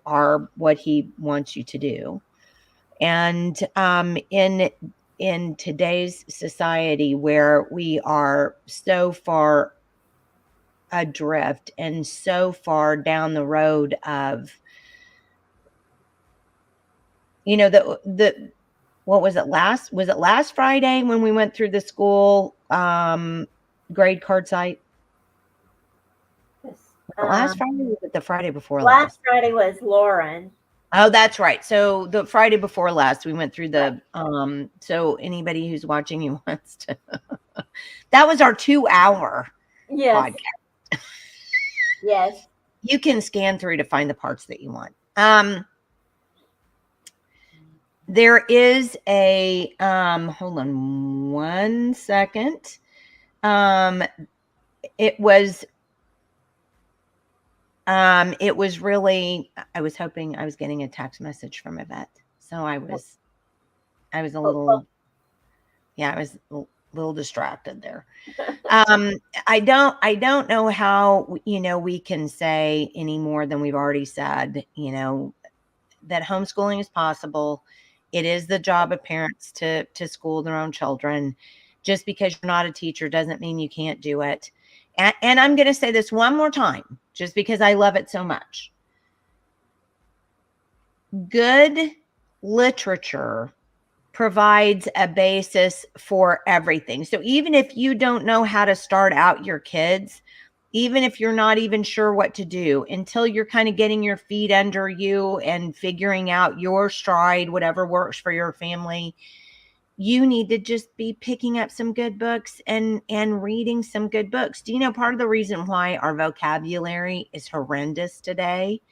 are what he wants you to do. And in today's society where we are so far adrift and so far down the road of, what was it last Friday when we went through the school grade card site? Last Friday, or was it the Friday before last? Last Friday was Lauren. Oh, that's right. So the Friday before last, we went through the so anybody who's watching who wants to that was our 2-hour podcast. Yes. You can scan through to find the parts that you want. There is a hold on one second. It was really, I was hoping I was getting a text message from Yvette. So I was a little, I was a little distracted there. I don't know how, we can say any more than we've already said, that homeschooling is possible. It is the job of parents to school their own children. Just because you're not a teacher doesn't mean you can't do it. and I'm going to say this one more time, just because I love it so much. Good literature provides a basis for everything. So even if you don't know how to start out your kids, even if you're not even sure what to do, until you're kind of getting your feet under you and figuring out your stride, whatever works for your family, you need to just be picking up some good books and reading some good books. Do you know part of the reason why our vocabulary is horrendous today?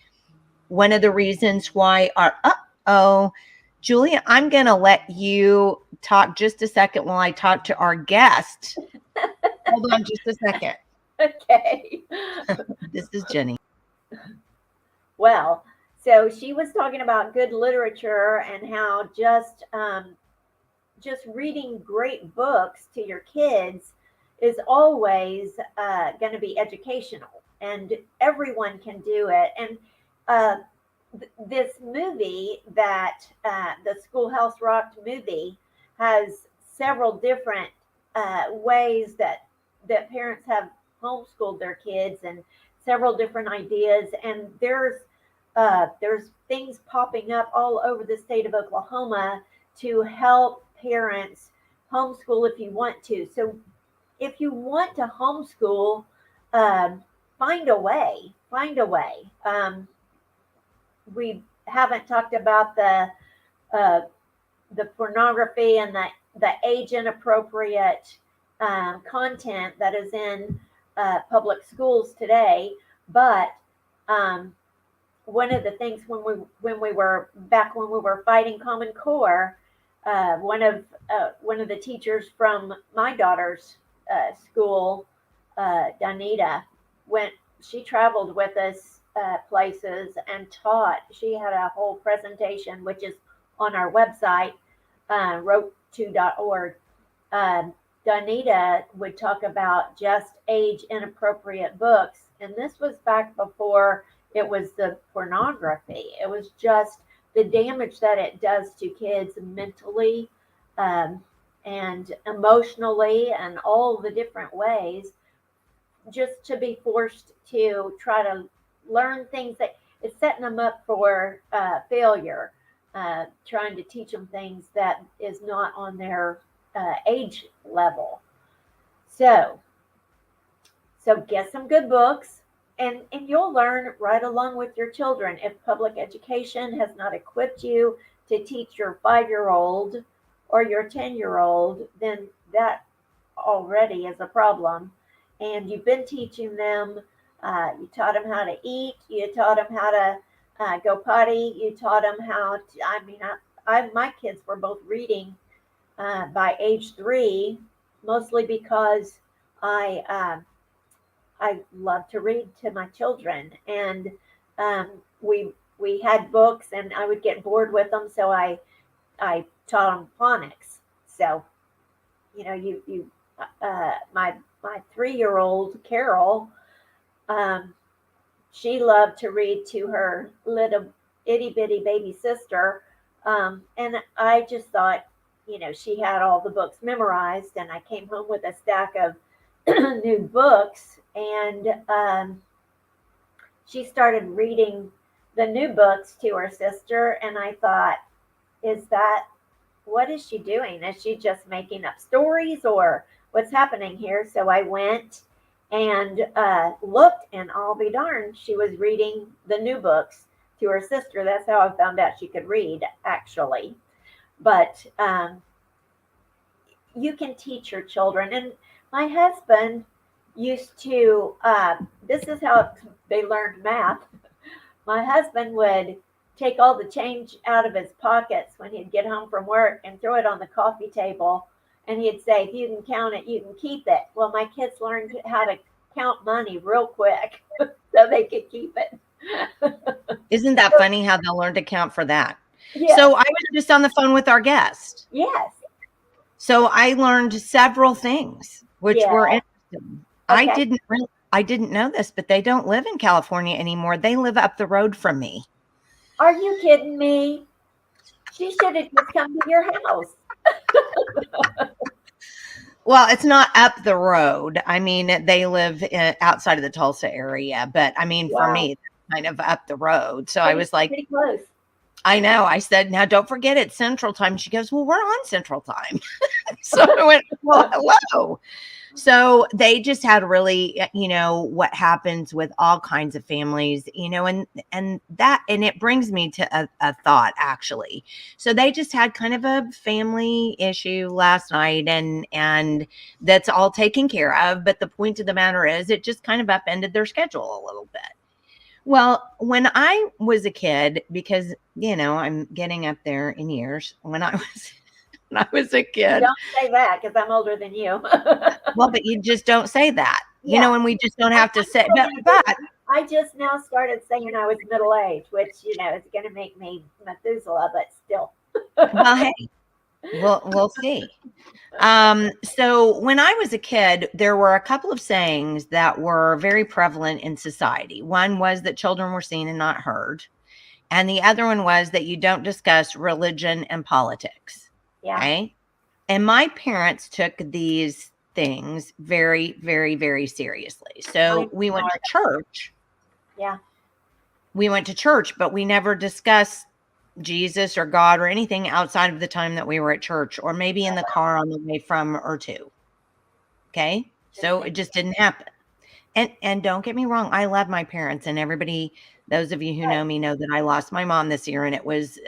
One of the reasons why Julia, I'm going to let you talk just a second while I talk to our guest. Hold on just a second. Okay. This is Jenny. Well, so she was talking about good literature and how just reading great books to your kids is always going to be educational, and everyone can do it. And this movie that the Schoolhouse Rocked movie has several different ways that parents have homeschooled their kids, and several different ideas. And there's things popping up all over the state of Oklahoma to help parents homeschool if you want to. So if you want to homeschool, find a way. We haven't talked about the pornography and the age inappropriate content that is in public schools today. But one of the things when we were fighting Common Core, one of the teachers from my daughter's school, Donita, she traveled with us places and taught. She had a whole presentation, which is on our website, wrote2.org. Donita would talk about just age inappropriate books. And this was back before it was the pornography. It was just the damage that it does to kids mentally and emotionally and all the different ways, just to be forced to try to learn things that it's setting them up for failure, trying to teach them things that is not on their age level. So get some good books, and you'll learn right along with your children. If public education has not equipped you to teach your 5-year-old or your 10-year-old, then that already is a problem. And you've been teaching them, you taught them how to eat, you taught them how to go potty, you taught them how to, my kids were both reading by age 3, mostly because I love to read to my children, and we had books, and I would get bored with them, so I taught them phonics. So, my 3-year-old Carol, she loved to read to her little itty bitty baby sister, and I just thought, she had all the books memorized, and I came home with a stack of new books, and she started reading the new books to her sister, and I thought, what is she doing? Is she just making up stories, or what's happening here? So I went and looked, and I'll be darned, she was reading the new books to her sister. That's how I found out she could read, actually. But you can teach your children. And my husband used to, this is how they learned math. My husband would take all the change out of his pockets when he'd get home from work and throw it on the coffee table. And he'd say, if you can count it, you can keep it. Well, my kids learned how to count money real quick so they could keep it. Isn't that funny how they'll learn to count for that? Yes. So I was just on the phone with our guest. Yes. So I learned several things, which were interesting. Okay. I didn't know this, but they don't live in California anymore. They live up the road from me. Are you kidding me? She should have just come to your house. Well, it's not up the road. I mean, they live outside of the Tulsa area, but I mean, for Wow. me, it's kind of up the road. So I was like, pretty close. I know. I said, now don't forget it's Central Time. She goes, well, we're on Central Time. So I went, well, hello. So they just had really, what happens with all kinds of families, and it brings me to a thought actually. So they just had kind of a family issue last night and that's all taken care of. But the point of the matter is it just kind of upended their schedule a little bit. Well, when I was a kid, because, I'm getting up there in years, when I was a kid. Don't say that because I'm older than you. Well, but you just don't say that, Yeah. and we just don't have to say, but I just now started saying I was middle aged, which, is going to make me Methuselah, but still. well, hey, we'll see. So when I was a kid, there were a couple of sayings that were very prevalent in society. One was that children were seen and not heard. And the other one was that you don't discuss religion and politics. Yeah. Okay. And my parents took these things very, very, very seriously. So we went to church. Yeah. We went to church, but we never discussed Jesus or God or anything outside of the time that we were at church, or maybe in the car on the way from or to. Okay. So it just didn't happen. And don't get me wrong, I love my parents, and everybody, those of you who know me know that I lost my mom this year, and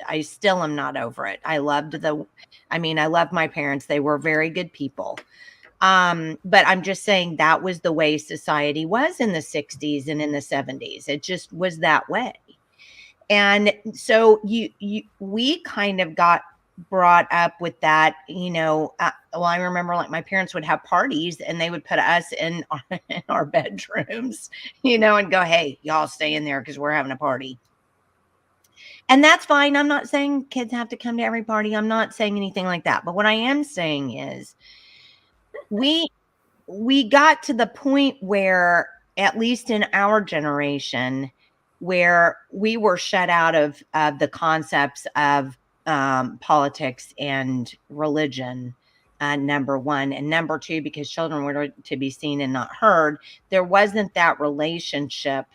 I still am not over it. I loved my parents. They were very good people. But I'm just saying that was the way society was in the 60s and in the 70s. It just was that way. And so we kind of got brought up with that, I remember like my parents would have parties and they would put us in our bedrooms, and go, hey, y'all stay in there because we're having a party. And that's fine. I'm not saying kids have to come to every party. I'm not saying anything like that. But what I am saying is we got to the point where, at least in our generation, where we were shut out of the concepts of politics and religion, number one. And number two, because children were to be seen and not heard, there wasn't that relationship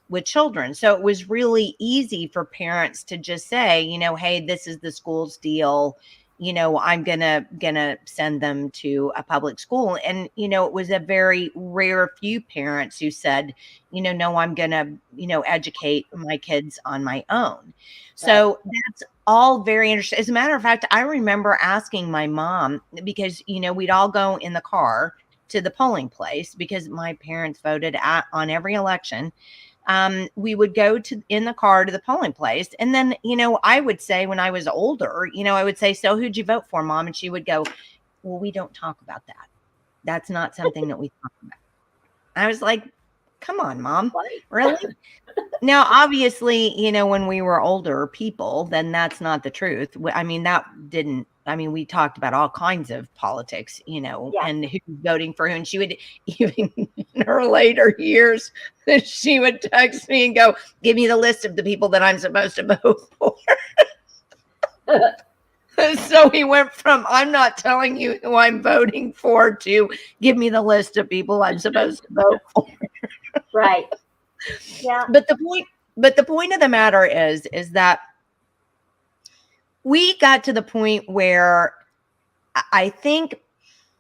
with children. So it was really easy for parents to just say, hey, this is the school's deal. I'm gonna send them to a public school. And, it was a very rare few parents who said, no, I'm gonna, educate my kids on my own. So that's all very interesting. As a matter of fact, I remember asking my mom, because, we'd all go in the car to the polling place because my parents voted on every election. We would go in the car to the polling place. And then, I would say when I was older, I would say, so who'd you vote for, Mom? And she would go, well, we don't talk about that. That's not something that we talk about. I was like, come on, Mom, really? Now, obviously, when we were older people, then that's not the truth. We talked about all kinds of politics, and who's voting for who. And she would, even in her later years, she would text me and go, give me the list of the people that I'm supposed to vote for. So we went from, I'm not telling you who I'm voting for, to give me the list of people I'm supposed to vote for. Right. Yeah. But the point of the matter is that we got to the point where I think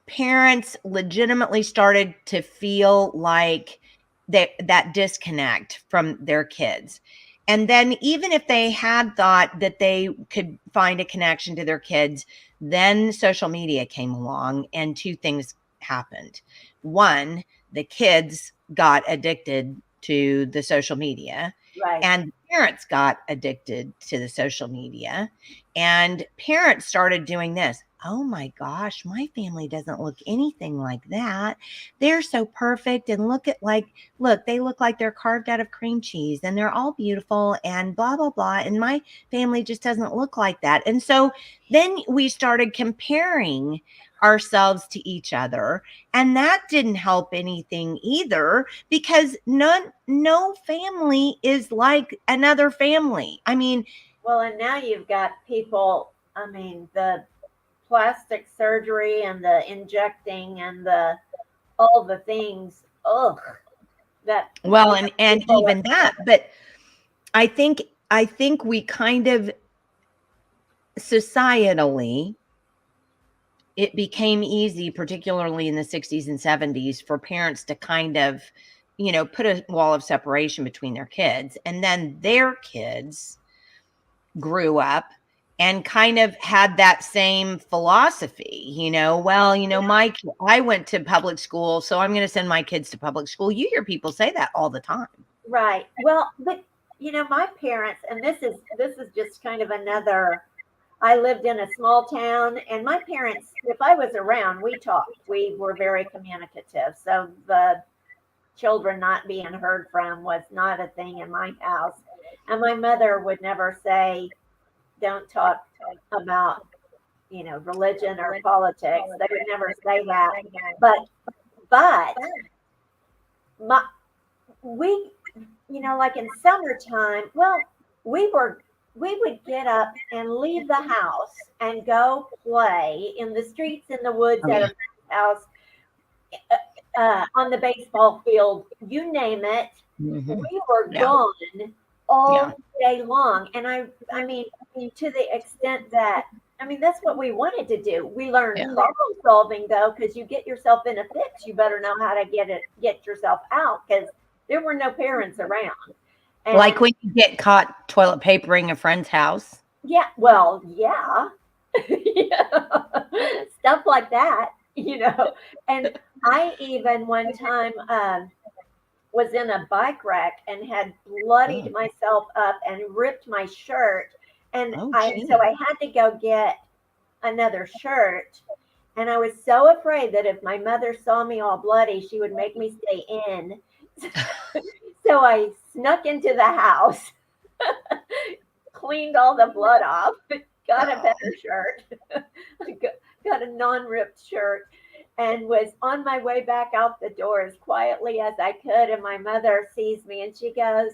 parents legitimately started to feel like that disconnect from their kids. And then even if they had thought that they could find a connection to their kids, then social media came along and two things happened. One, the kids got addicted to the social media, Right. and parents got addicted to the social media, and parents started doing this. Oh my gosh, my family doesn't look anything like that. They're so perfect. And look, they look like they're carved out of cream cheese and they're all beautiful and blah, blah, blah. And my family just doesn't look like that. And so then we started comparing ourselves to each other. And that didn't help anything either, because no family is like another family. Well, and now you've got people, the plastic surgery and the injecting and the all the things. Ugh, that Well, you know, and people even that, but I think we kind of societally, it became easy, particularly in the 60s and 70s, for parents to kind of, put a wall of separation between their kids. And then their kids grew up and kind of had that same philosophy, I went to public school, so I'm going to send my kids to public school. You hear people say that all the time. right. Well, but my parents, and this is just kind of another. I lived in a small town, and my parents, if I was around, we talked. We were very communicative. So the children not being heard from was not a thing in my house. And my mother would never say, don't talk about, religion or politics. They would never say that. But my, we, like in summertime, well, we would get up and leave the house and go play in the streets, in the woods, at a friend's house, on the baseball field, you name it. Mhm. We were gone all day long. And I mean, to the extent that, that's what we wanted to do. We learned problem solving, though, because you get yourself in a fix, you better know how to get yourself out, because there were no parents around. And like when you get caught toilet papering a friend's house. yeah, well, yeah. Stuff like that, And I even one time was in a bike wreck and had bloodied myself up and ripped my shirt. And so I had to go get another shirt. And I was so afraid that if my mother saw me all bloody, she would make me stay in. So I snuck into the house, cleaned all the blood off, got a better shirt, got a non-ripped shirt, and was on my way back out the door as quietly as I could. And my mother sees me and she goes,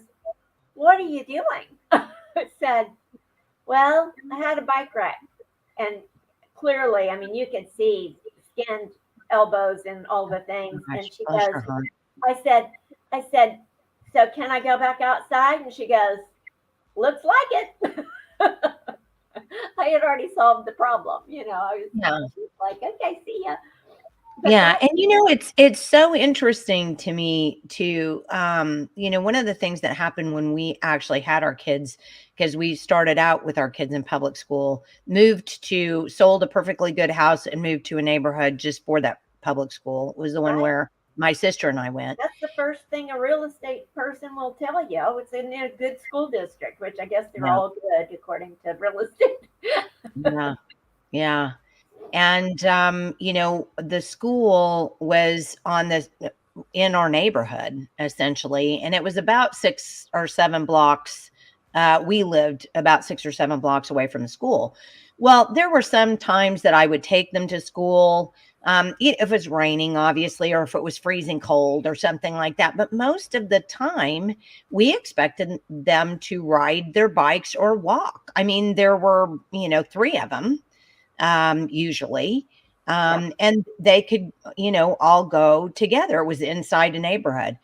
"What are you doing?" I said, "Well, I had a bike wreck." And clearly, you could see skinned elbows and all the things. And she goes, I said, "So can I go back outside?" And she goes, "Looks like it." I had already solved the problem. I was like, "Okay, see ya." But And it's so interesting to me too. One of the things that happened when we actually had our kids, because we started out with our kids in public school, sold a perfectly good house and moved to a neighborhood just for that public school. It was the one where my sister and I went. That's the first thing a real estate person will tell you. Oh, it's in a good school district, which I guess they're all good according to real estate. Yeah. And, the school was in our neighborhood, essentially, and it was about 6 or 7 blocks. We lived about 6 or 7 blocks away from the school. Well, there were some times that I would take them to school, if it was raining, obviously, or if it was freezing cold or something like that. But most of the time, we expected them to ride their bikes or walk. There were, 3 of them. Usually. And they could, all go together. It was inside a neighborhood.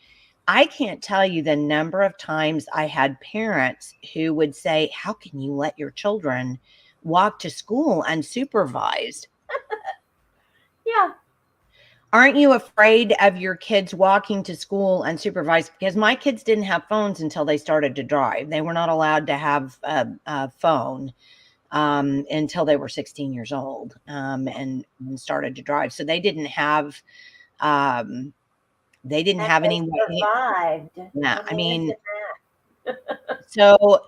I can't tell you the number of times I had parents who would say, "How can you let your children walk to school unsupervised?" Yeah. Aren't you afraid of your kids walking to school unsupervised? Because my kids didn't have phones until they started to drive. They were not allowed to have a phone until they were 16 years old, and started to drive. So they didn't have any. Survived. Yeah, so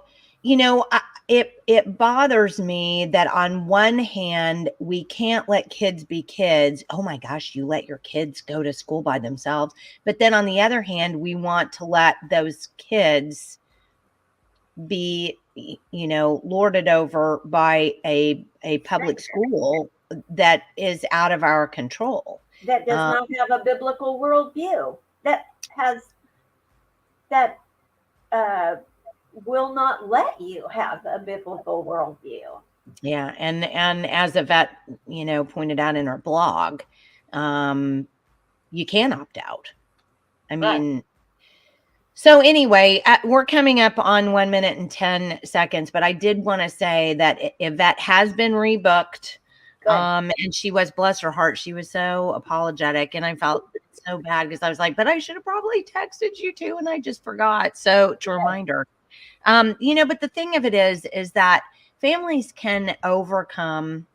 it bothers me that on one hand we can't let kids be kids. Oh my gosh, you let your kids go to school by themselves, but then on the other hand, we want to let those kids be lorded over by a public school that is out of our control, that does not have a biblical worldview, that will not let you have a biblical worldview. Yeah, and as Yvette, pointed out in her blog, you can opt out. I Right. mean, so anyway, we're coming up on 1 minute and 10 seconds, but I did want to say that Yvette has been rebooked. Good. And she was, bless her heart, she was so apologetic, and I felt so bad because I was like, but I should have probably texted you too, and I just forgot. So to remind her, but the thing of it is that families can overcome,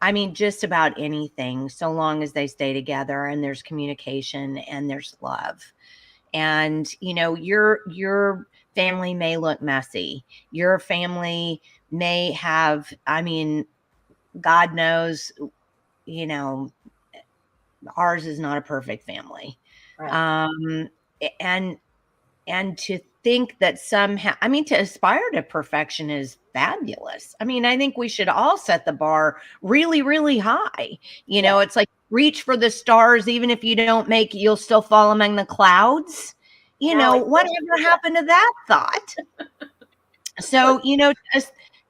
I mean, just about anything, so long as they stay together and there's communication and there's love. And your family may look messy. Your family may have, I mean, God knows, ours is not a perfect family. Right. And to think that somehow, I mean, to aspire to perfection is fabulous. I mean, I think we should all set the bar really, really high. It's like reach for the stars. Even if you don't make it, you'll still fall among the clouds. Whatever happened to that thought? So,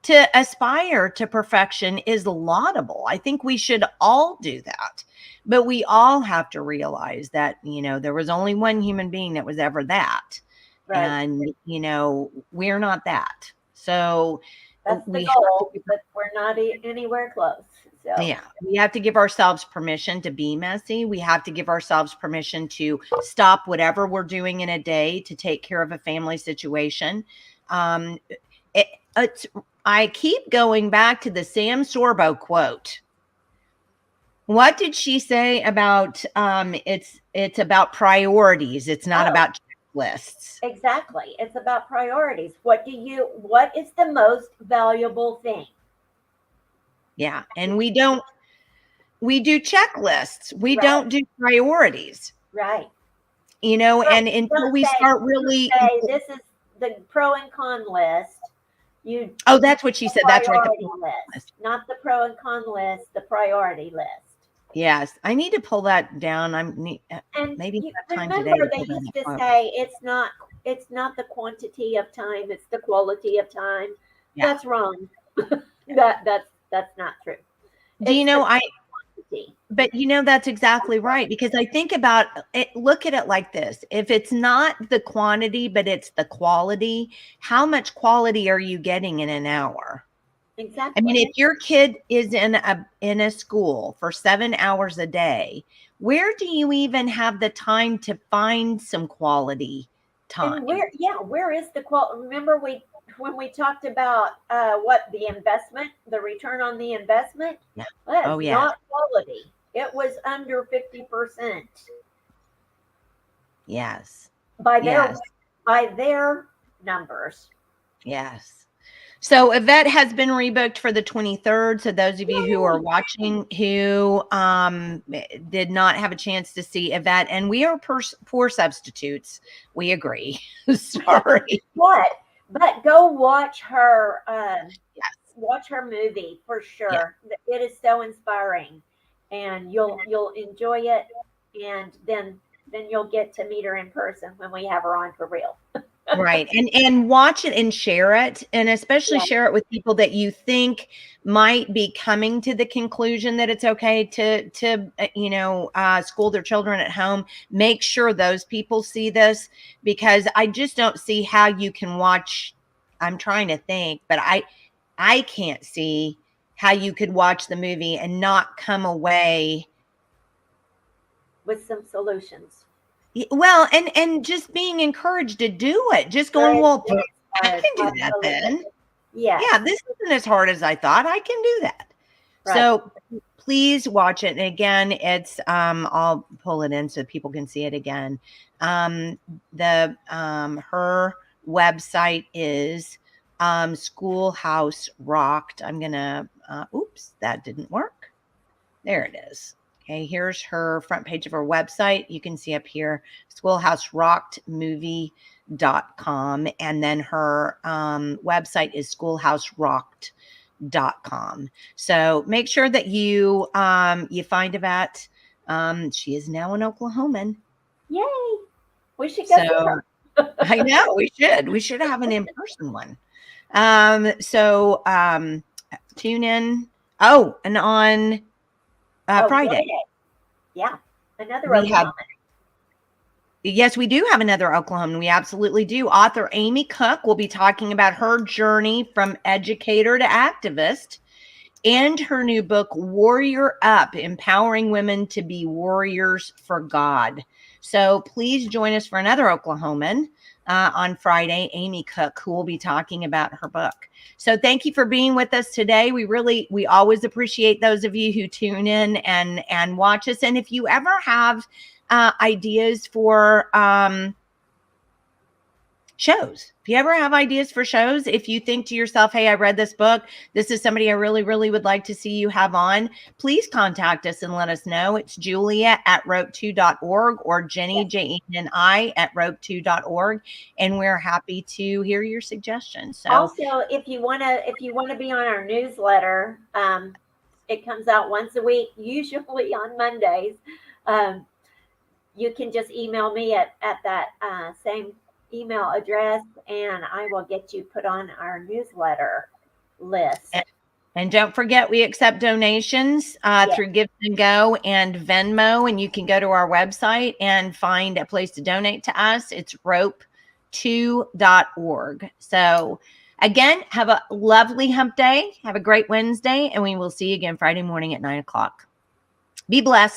to aspire to perfection is laudable. I think we should all do that. But we all have to realize that, there was only one human being that was ever that. Right. And, we're not that. So That's the we goal, but we're not anywhere close. So yeah, we have to give ourselves permission to be messy. We have to give ourselves permission to stop whatever we're doing in a day to take care of a family situation. I keep going back to the Sam Sorbo quote. What did she say about it's about priorities. It's not about checklists. Exactly. It's about priorities. What is the most valuable thing? Yeah. And we do checklists. We Right. don't do priorities. Right. And until we start really say this is the pro and con list. Oh, that's what she said. That's right. The list, not the pro and con list, the priority list. Yes, I need to pull that down. And maybe time remember today. They used to say it's not the quantity of time, it's the quality of time. Yeah. That's wrong. that's not true. But that's exactly right, because I think about it, look at it like this. If it's not the quantity, but it's the quality, how much quality are you getting in an hour? Exactly. I mean, if your kid is in a school for 7 hours a day, where do you even have the time to find some quality time? And where is the quality? Remember when we talked about what the investment, the return on the investment? Yeah. Not quality. It was under 50%. Yes. By their numbers. Yes. So Yvette has been rebooked for the 23rd. So those of you who are watching who did not have a chance to see Yvette, and we are poor substitutes. We agree. Sorry. But go watch her. Watch her movie for sure. Yeah. It is so inspiring, and you'll enjoy it, and then you'll get to meet her in person when we have her on for real. Right. And watch it and share it, and especially share it with people that you think might be coming to the conclusion that it's okay to school their children at home. Make sure those people see this, because I just don't see how you can watch. I'm trying to think, but I can't see how you could watch the movie and not come away with some solutions. Well, and just being encouraged to do it, just going, well, I can do that then. Yeah, this isn't as hard as I thought. I can do that. Right. So please watch it. And again, it's I'll pull it in so people can see it again. Her website is Schoolhouse Rocked. I'm gonna oops, that didn't work. There it is. Okay, here's her front page of her website. You can see up here, schoolhouserockedmovie.com. And then her website is schoolhouserocked.com. So make sure that you find Yvette. She is now an Oklahoman. Yay. We should go see her. I know, we should. We should have an in-person one. tune in. Oh, and on Friday. Yeah. Another We have, Oklahoman. yes, we do have another Oklahoman. We absolutely do. Author Amy Cook will be talking about her journey from educator to activist and her new book, Warrior Up, Empowering Women to be Warriors for God. So please join us for another Oklahoman on Friday, Amy Cook, who will be talking about her book. So thank you for being with us today. We always appreciate those of you who tune in and watch us. And if you ever have ideas for shows, if you ever have ideas for shows, if you think to yourself, hey, I read this book, this is somebody I really, really would like to see you have on, please contact us and let us know. It's Julia at rope2.org or Jenny, J-E-N-I at rope2.org. And we're happy to hear your suggestions. So also, if you want to be on our newsletter, it comes out once a week, usually on Mondays. You can just email me at that same email address, and I will get you put on our newsletter list. And don't forget, we accept donations through Give and Go and Venmo, and you can go to our website and find a place to donate to us. It's rope2.org. So again, have a lovely hump day. Have a great Wednesday, and we will see you again Friday morning at 9 o'clock. Be blessed.